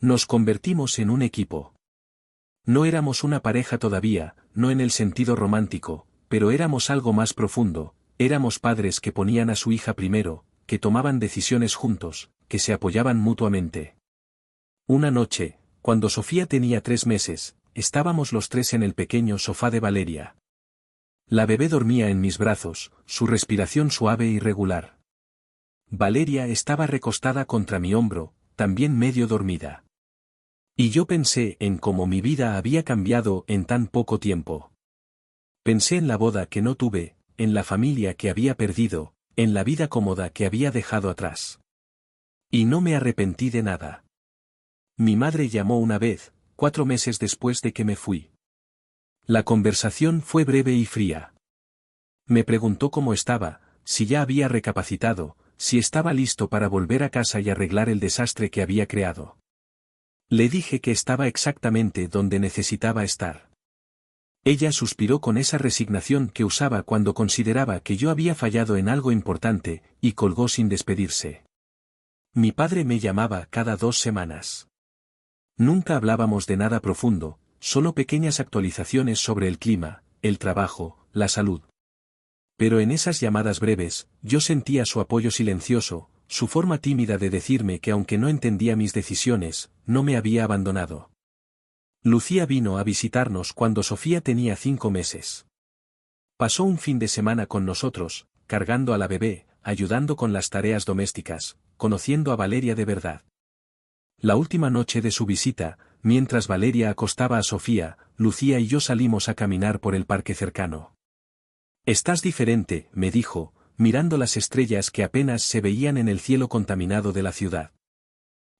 Nos convertimos en un equipo. No éramos una pareja todavía, no en el sentido romántico, pero éramos algo más profundo, éramos padres que ponían a su hija primero, que tomaban decisiones juntos, que se apoyaban mutuamente. Una noche, cuando Sofía tenía 3 meses, estábamos los tres en el pequeño sofá de Valeria. La bebé dormía en mis brazos, su respiración suave y regular. Valeria estaba recostada contra mi hombro, también medio dormida. Y yo pensé en cómo mi vida había cambiado en tan poco tiempo. Pensé en la boda que no tuve, en la familia que había perdido, en la vida cómoda que había dejado atrás. Y no me arrepentí de nada. Mi madre llamó una vez, 4 meses después de que me fui. La conversación fue breve y fría. Me preguntó cómo estaba, si ya había recapacitado, si estaba listo para volver a casa y arreglar el desastre que había creado. Le dije que estaba exactamente donde necesitaba estar. Ella suspiró con esa resignación que usaba cuando consideraba que yo había fallado en algo importante, y colgó sin despedirse. Mi padre me llamaba cada 2 semanas. Nunca hablábamos de nada profundo, solo pequeñas actualizaciones sobre el clima, el trabajo, la salud. Pero en esas llamadas breves, yo sentía su apoyo silencioso, su forma tímida de decirme que aunque no entendía mis decisiones, no me había abandonado. Lucía vino a visitarnos cuando Sofía tenía 5 meses. Pasó un fin de semana con nosotros, cargando a la bebé, ayudando con las tareas domésticas, conociendo a Valeria de verdad. La última noche de su visita, mientras Valeria acostaba a Sofía, Lucía y yo salimos a caminar por el parque cercano. «Estás diferente», me dijo, mirando las estrellas que apenas se veían en el cielo contaminado de la ciudad.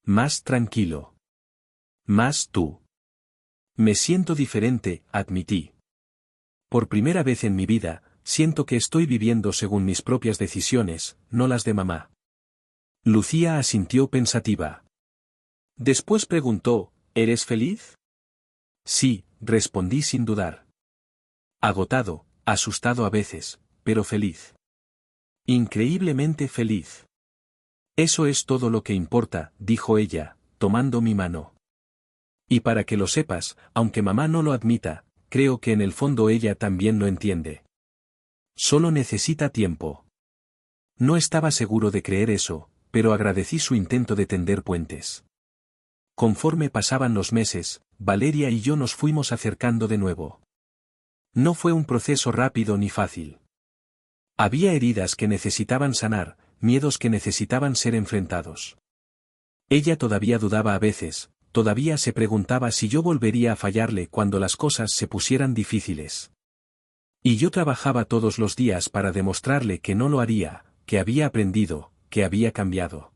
«Más tranquilo. Más tú». «Me siento diferente», admití. «Por primera vez en mi vida, siento que estoy viviendo según mis propias decisiones, no las de mamá». Lucía asintió pensativa. Después preguntó, ¿eres feliz? Sí, respondí sin dudar. Agotado, asustado a veces, pero feliz. Increíblemente feliz. Eso es todo lo que importa, dijo ella, tomando mi mano. Y para que lo sepas, aunque mamá no lo admita, creo que en el fondo ella también lo entiende. Solo necesita tiempo. No estaba seguro de creer eso, pero agradecí su intento de tender puentes. Conforme pasaban los meses, Valeria y yo nos fuimos acercando de nuevo. No fue un proceso rápido ni fácil. Había heridas que necesitaban sanar, miedos que necesitaban ser enfrentados. Ella todavía dudaba a veces, todavía se preguntaba si yo volvería a fallarle cuando las cosas se pusieran difíciles. Y yo trabajaba todos los días para demostrarle que no lo haría, que había aprendido, que había cambiado.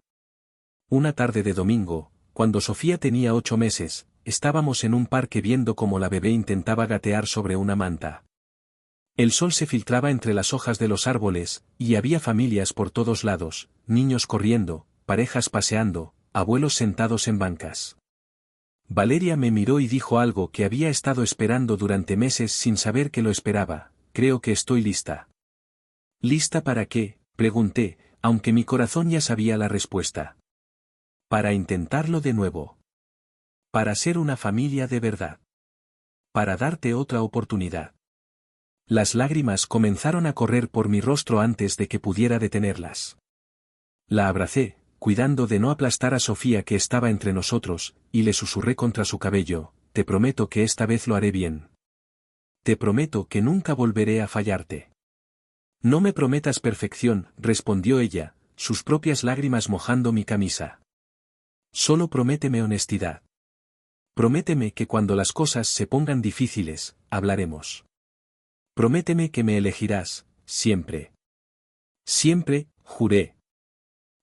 Una tarde de domingo, cuando Sofía tenía 8 meses, estábamos en un parque viendo cómo la bebé intentaba gatear sobre una manta. El sol se filtraba entre las hojas de los árboles, y había familias por todos lados, niños corriendo, parejas paseando, abuelos sentados en bancas. Valeria me miró y dijo algo que había estado esperando durante meses sin saber que lo esperaba: creo que estoy lista. ¿Lista para qué?, pregunté, aunque mi corazón ya sabía la respuesta. Para intentarlo de nuevo. Para ser una familia de verdad. Para darte otra oportunidad. Las lágrimas comenzaron a correr por mi rostro antes de que pudiera detenerlas. La abracé, cuidando de no aplastar a Sofía que estaba entre nosotros, y le susurré contra su cabello, te prometo que esta vez lo haré bien. Te prometo que nunca volveré a fallarte. No me prometas perfección, respondió ella, sus propias lágrimas mojando mi camisa. Solo prométeme honestidad. Prométeme que cuando las cosas se pongan difíciles, hablaremos. Prométeme que me elegirás, siempre. Siempre, juré.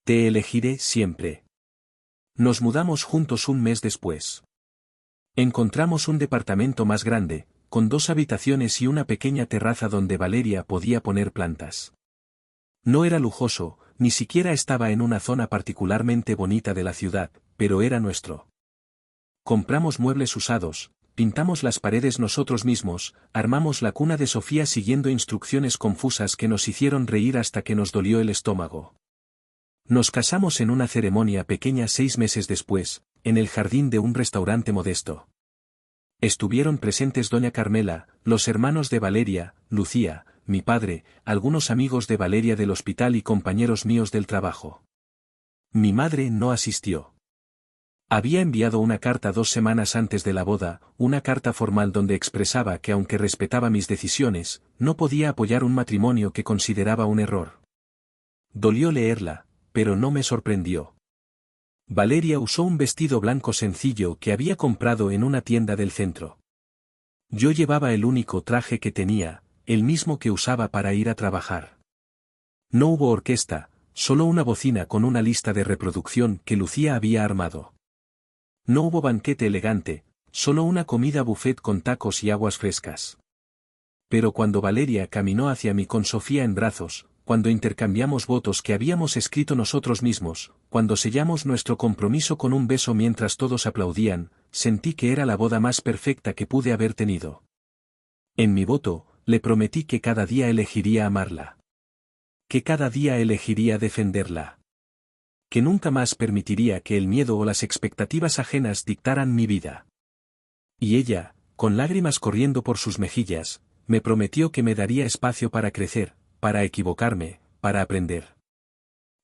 Te elegiré siempre. Nos mudamos juntos un mes después. Encontramos un departamento más grande, con 2 habitaciones y una pequeña terraza donde Valeria podía poner plantas. No era lujoso, ni siquiera estaba en una zona particularmente bonita de la ciudad, pero era nuestro. Compramos muebles usados, pintamos las paredes nosotros mismos, armamos la cuna de Sofía siguiendo instrucciones confusas que nos hicieron reír hasta que nos dolió el estómago. Nos casamos en una ceremonia pequeña 6 meses después, en el jardín de un restaurante modesto. Estuvieron presentes doña Carmela, los hermanos de Valeria, Lucía, mi padre, algunos amigos de Valeria del hospital y compañeros míos del trabajo. Mi madre no asistió. Había enviado una carta 2 semanas antes de la boda, una carta formal donde expresaba que aunque respetaba mis decisiones, no podía apoyar un matrimonio que consideraba un error. Dolió leerla, pero no me sorprendió. Valeria usó un vestido blanco sencillo que había comprado en una tienda del centro. Yo llevaba el único traje que tenía, el mismo que usaba para ir a trabajar. No hubo orquesta, solo una bocina con una lista de reproducción que Lucía había armado. No hubo banquete elegante, solo una comida buffet con tacos y aguas frescas. Pero cuando Valeria caminó hacia mí con Sofía en brazos, cuando intercambiamos votos que habíamos escrito nosotros mismos, cuando sellamos nuestro compromiso con un beso mientras todos aplaudían, sentí que era la boda más perfecta que pude haber tenido. En mi voto, le prometí que cada día elegiría amarla. Que cada día elegiría defenderla. Que nunca más permitiría que el miedo o las expectativas ajenas dictaran mi vida. Y ella, con lágrimas corriendo por sus mejillas, me prometió que me daría espacio para crecer, para equivocarme, para aprender.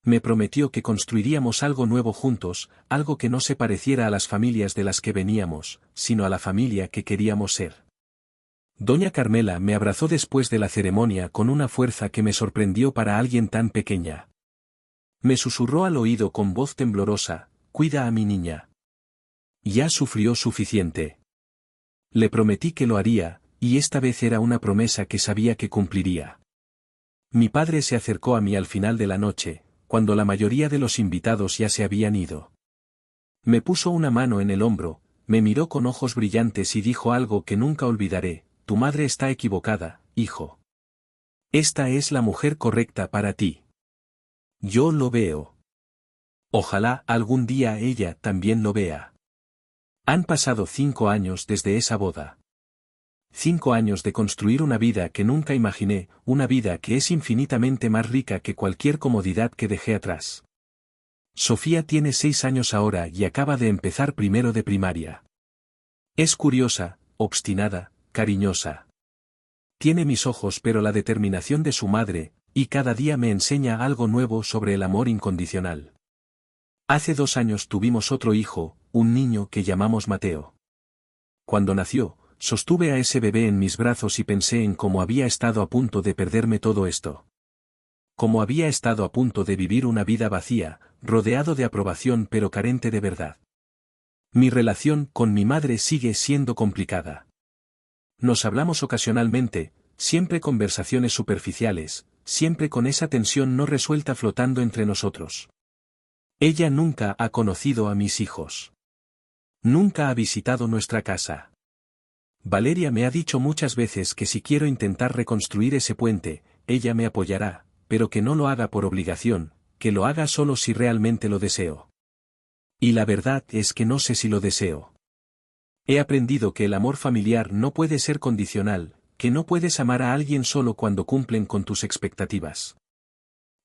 Me prometió que construiríamos algo nuevo juntos, algo que no se pareciera a las familias de las que veníamos, sino a la familia que queríamos ser. Doña Carmela me abrazó después de la ceremonia con una fuerza que me sorprendió para alguien tan pequeña. Me susurró al oído con voz temblorosa, cuida a mi niña. Ya sufrió suficiente. Le prometí que lo haría, y esta vez era una promesa que sabía que cumpliría. Mi padre se acercó a mí al final de la noche, cuando la mayoría de los invitados ya se habían ido. Me puso una mano en el hombro, me miró con ojos brillantes y dijo algo que nunca olvidaré, tu madre está equivocada, hijo. Esta es la mujer correcta para ti. Yo lo veo. Ojalá algún día ella también lo vea. Han pasado 5 años desde esa boda. 5 años de construir una vida que nunca imaginé, una vida que es infinitamente más rica que cualquier comodidad que dejé atrás. Sofía tiene 6 años ahora y acaba de empezar primero de primaria. Es curiosa, obstinada, cariñosa. Tiene mis ojos pero la determinación de su madre, y cada día me enseña algo nuevo sobre el amor incondicional. Hace 2 años tuvimos otro hijo, un niño que llamamos Mateo. Cuando nació, sostuve a ese bebé en mis brazos y pensé en cómo había estado a punto de perderme todo esto. Cómo había estado a punto de vivir una vida vacía, rodeado de aprobación pero carente de verdad. Mi relación con mi madre sigue siendo complicada. Nos hablamos ocasionalmente, siempre conversaciones superficiales, siempre con esa tensión no resuelta flotando entre nosotros. Ella nunca ha conocido a mis hijos. Nunca ha visitado nuestra casa. Valeria me ha dicho muchas veces que si quiero intentar reconstruir ese puente, ella me apoyará, pero que no lo haga por obligación, que lo haga solo si realmente lo deseo. Y la verdad es que no sé si lo deseo. He aprendido que el amor familiar no puede ser condicional, que no puedes amar a alguien solo cuando cumplen con tus expectativas.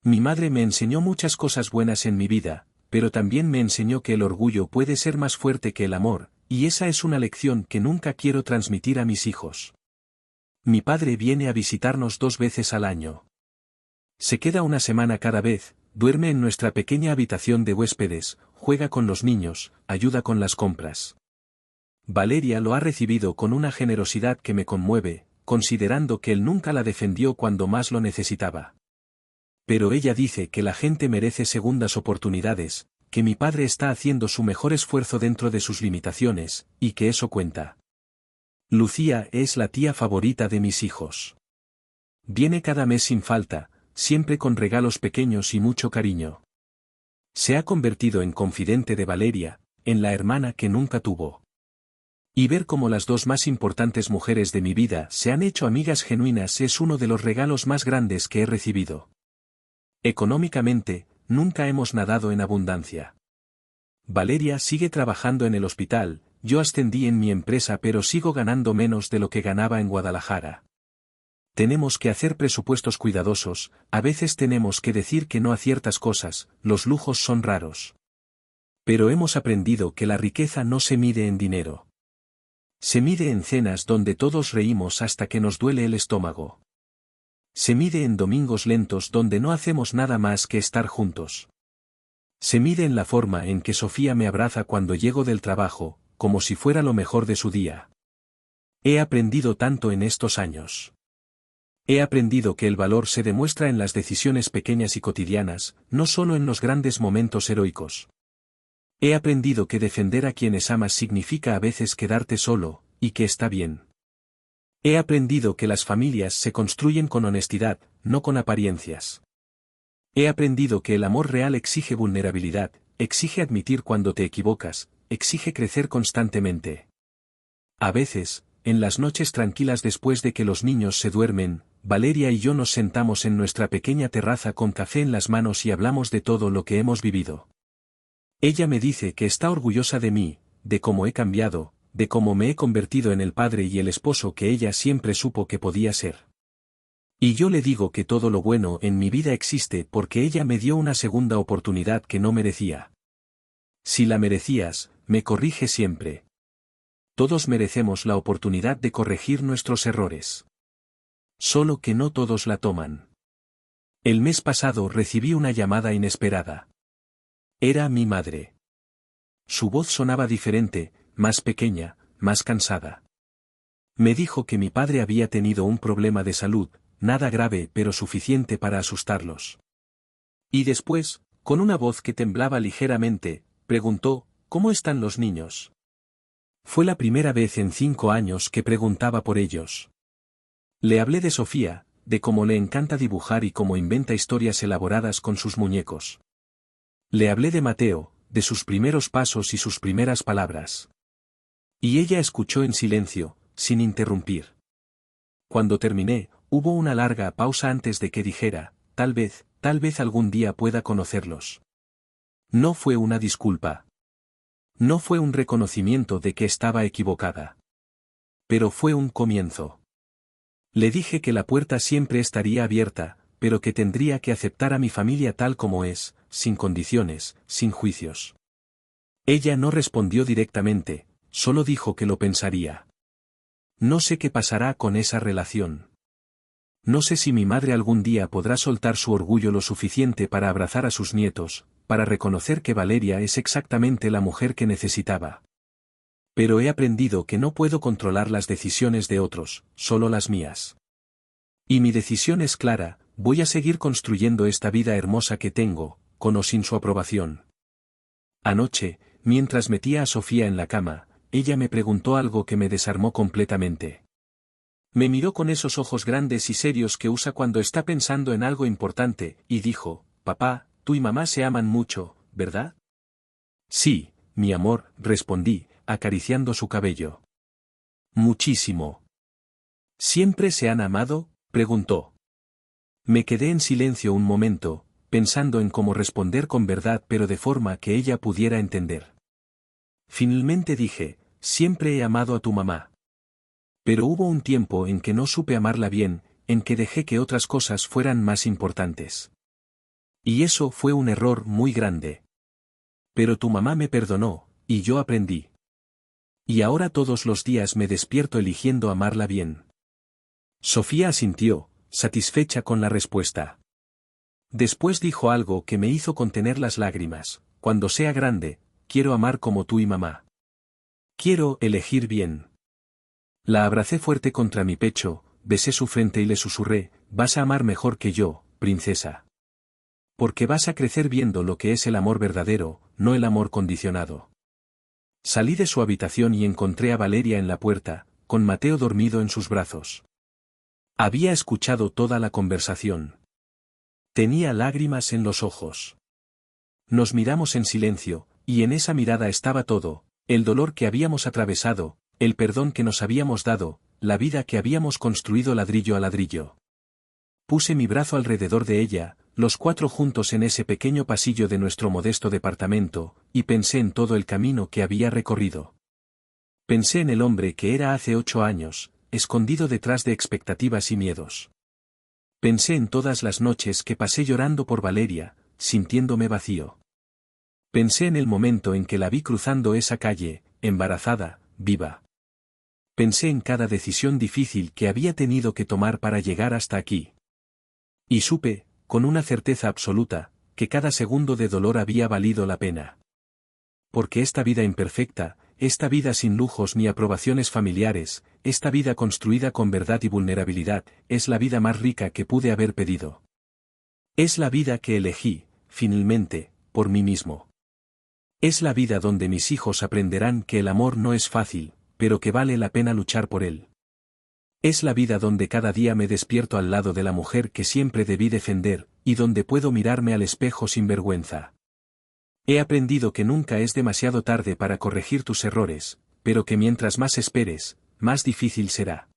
Mi madre me enseñó muchas cosas buenas en mi vida, pero también me enseñó que el orgullo puede ser más fuerte que el amor, y esa es una lección que nunca quiero transmitir a mis hijos. Mi padre viene a visitarnos 2 veces al año. Se queda una semana cada vez, duerme en nuestra pequeña habitación de huéspedes, juega con los niños, ayuda con las compras. Valeria lo ha recibido con una generosidad que me conmueve, considerando que él nunca la defendió cuando más lo necesitaba. Pero ella dice que la gente merece segundas oportunidades, que mi padre está haciendo su mejor esfuerzo dentro de sus limitaciones, y que eso cuenta. Lucía es la tía favorita de mis hijos. Viene cada mes sin falta, siempre con regalos pequeños y mucho cariño. Se ha convertido en confidente de Valeria, en la hermana que nunca tuvo. Y ver cómo las dos más importantes mujeres de mi vida se han hecho amigas genuinas es uno de los regalos más grandes que he recibido. Económicamente, nunca hemos nadado en abundancia. Valeria sigue trabajando en el hospital, yo ascendí en mi empresa pero sigo ganando menos de lo que ganaba en Guadalajara. Tenemos que hacer presupuestos cuidadosos, a veces tenemos que decir que no a ciertas cosas, los lujos son raros. Pero hemos aprendido que la riqueza no se mide en dinero. Se mide en cenas donde todos reímos hasta que nos duele el estómago. Se mide en domingos lentos donde no hacemos nada más que estar juntos. Se mide en la forma en que Sofía me abraza cuando llego del trabajo, como si fuera lo mejor de su día. He aprendido tanto en estos años. He aprendido que el valor se demuestra en las decisiones pequeñas y cotidianas, no solo en los grandes momentos heroicos. He aprendido que defender a quienes amas significa a veces quedarte solo, y que está bien. He aprendido que las familias se construyen con honestidad, no con apariencias. He aprendido que el amor real exige vulnerabilidad, exige admitir cuando te equivocas, exige crecer constantemente. A veces, en las noches tranquilas después de que los niños se duermen, Valeria y yo nos sentamos en nuestra pequeña terraza con café en las manos y hablamos de todo lo que hemos vivido. Ella me dice que está orgullosa de mí, de cómo he cambiado, de cómo me he convertido en el padre y el esposo que ella siempre supo que podía ser. Y yo le digo que todo lo bueno en mi vida existe porque ella me dio una segunda oportunidad que no merecía. Si la merecías, me corrige siempre. Todos merecemos la oportunidad de corregir nuestros errores. Solo que no todos la toman. El mes pasado recibí una llamada inesperada. Era mi madre. Su voz sonaba diferente, más pequeña, más cansada. Me dijo que mi padre había tenido un problema de salud, nada grave pero suficiente para asustarlos. Y después, con una voz que temblaba ligeramente, preguntó, ¿cómo están los niños? Fue la primera vez en 5 años que preguntaba por ellos. Le hablé de Sofía, de cómo le encanta dibujar y cómo inventa historias elaboradas con sus muñecos. Le hablé de Mateo, de sus primeros pasos y sus primeras palabras. Y ella escuchó en silencio, sin interrumpir. Cuando terminé, hubo una larga pausa antes de que dijera, tal vez algún día pueda conocerlos. No fue una disculpa. No fue un reconocimiento de que estaba equivocada. Pero fue un comienzo. Le dije que la puerta siempre estaría abierta, pero que tendría que aceptar a mi familia tal como es, sin condiciones, sin juicios. Ella no respondió directamente, solo dijo que lo pensaría. No sé qué pasará con esa relación. No sé si mi madre algún día podrá soltar su orgullo lo suficiente para abrazar a sus nietos, para reconocer que Valeria es exactamente la mujer que necesitaba. Pero he aprendido que no puedo controlar las decisiones de otros, solo las mías. Y mi decisión es clara, voy a seguir construyendo esta vida hermosa que tengo, con o sin su aprobación. Anoche, mientras metía a Sofía en la cama, ella me preguntó algo que me desarmó completamente. Me miró con esos ojos grandes y serios que usa cuando está pensando en algo importante, y dijo, «Papá, tú y mamá se aman mucho, ¿verdad?» «Sí, mi amor», respondí, acariciando su cabello. «Muchísimo». «¿Siempre se han amado?», preguntó. Me quedé en silencio un momento, pensando en cómo responder con verdad pero de forma que ella pudiera entender. Finalmente dije, «Siempre he amado a tu mamá». Pero hubo un tiempo en que no supe amarla bien, en que dejé que otras cosas fueran más importantes. Y eso fue un error muy grande. Pero tu mamá me perdonó, y yo aprendí. Y ahora todos los días me despierto eligiendo amarla bien. Sofía asintió, satisfecha con la respuesta. Después dijo algo que me hizo contener las lágrimas: cuando sea grande, quiero amar como tú y mamá. Quiero elegir bien. La abracé fuerte contra mi pecho, besé su frente y le susurré: vas a amar mejor que yo, princesa. Porque vas a crecer viendo lo que es el amor verdadero, no el amor condicionado. Salí de su habitación y encontré a Valeria en la puerta, con Mateo dormido en sus brazos. Había escuchado toda la conversación. Tenía lágrimas en los ojos. Nos miramos en silencio, y en esa mirada estaba todo: el dolor que habíamos atravesado, el perdón que nos habíamos dado, la vida que habíamos construido ladrillo a ladrillo. Puse mi brazo alrededor de ella, los cuatro juntos en ese pequeño pasillo de nuestro modesto departamento, y pensé en todo el camino que había recorrido. Pensé en el hombre que era hace 8 años, escondido detrás de expectativas y miedos. Pensé en todas las noches que pasé llorando por Valeria, sintiéndome vacío. Pensé en el momento en que la vi cruzando esa calle, embarazada, viva. Pensé en cada decisión difícil que había tenido que tomar para llegar hasta aquí. Y supe, con una certeza absoluta, que cada segundo de dolor había valido la pena. Porque esta vida imperfecta, esta vida sin lujos ni aprobaciones familiares, esta vida construida con verdad y vulnerabilidad, es la vida más rica que pude haber pedido. Es la vida que elegí, finalmente, por mí mismo. Es la vida donde mis hijos aprenderán que el amor no es fácil, pero que vale la pena luchar por él. Es la vida donde cada día me despierto al lado de la mujer que siempre debí defender, y donde puedo mirarme al espejo sin vergüenza. He aprendido que nunca es demasiado tarde para corregir tus errores, pero que mientras más esperes, más difícil será.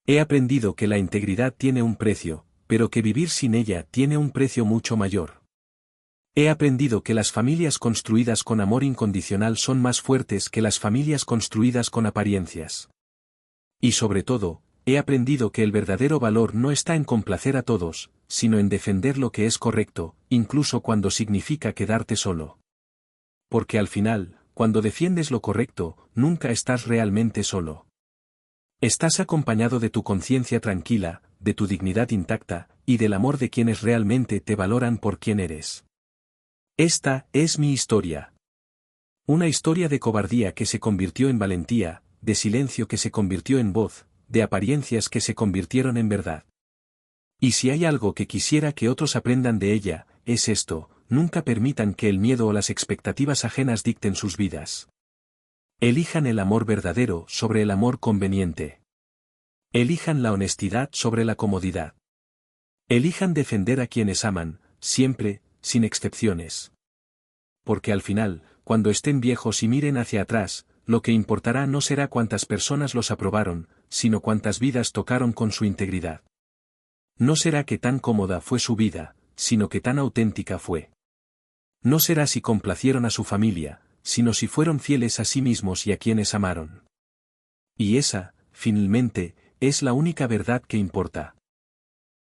He aprendido que la integridad tiene un precio, pero que vivir sin ella tiene un precio mucho mayor. He aprendido que las familias construidas con amor incondicional son más fuertes que las familias construidas con apariencias. Y sobre todo, he aprendido que el verdadero valor no está en complacer a todos, sino en defender lo que es correcto, incluso cuando significa quedarte solo. Porque al final, cuando defiendes lo correcto, nunca estás realmente solo. Estás acompañado de tu conciencia tranquila, de tu dignidad intacta, y del amor de quienes realmente te valoran por quien eres. Esta es mi historia. Una historia de cobardía que se convirtió en valentía, de silencio que se convirtió en voz, de apariencias que se convirtieron en verdad. Y si hay algo que quisiera que otros aprendan de ella, es esto: nunca permitan que el miedo o las expectativas ajenas dicten sus vidas. Elijan el amor verdadero sobre el amor conveniente. Elijan la honestidad sobre la comodidad. Elijan defender a quienes aman, siempre, sin excepciones. Porque al final, cuando estén viejos y miren hacia atrás, lo que importará no será cuántas personas los aprobaron, sino cuántas vidas tocaron con su integridad. No será que tan cómoda fue su vida, sino que tan auténtica fue. No será si complacieron a su familia, sino si fueron fieles a sí mismos y a quienes amaron. Y esa, finalmente, es la única verdad que importa.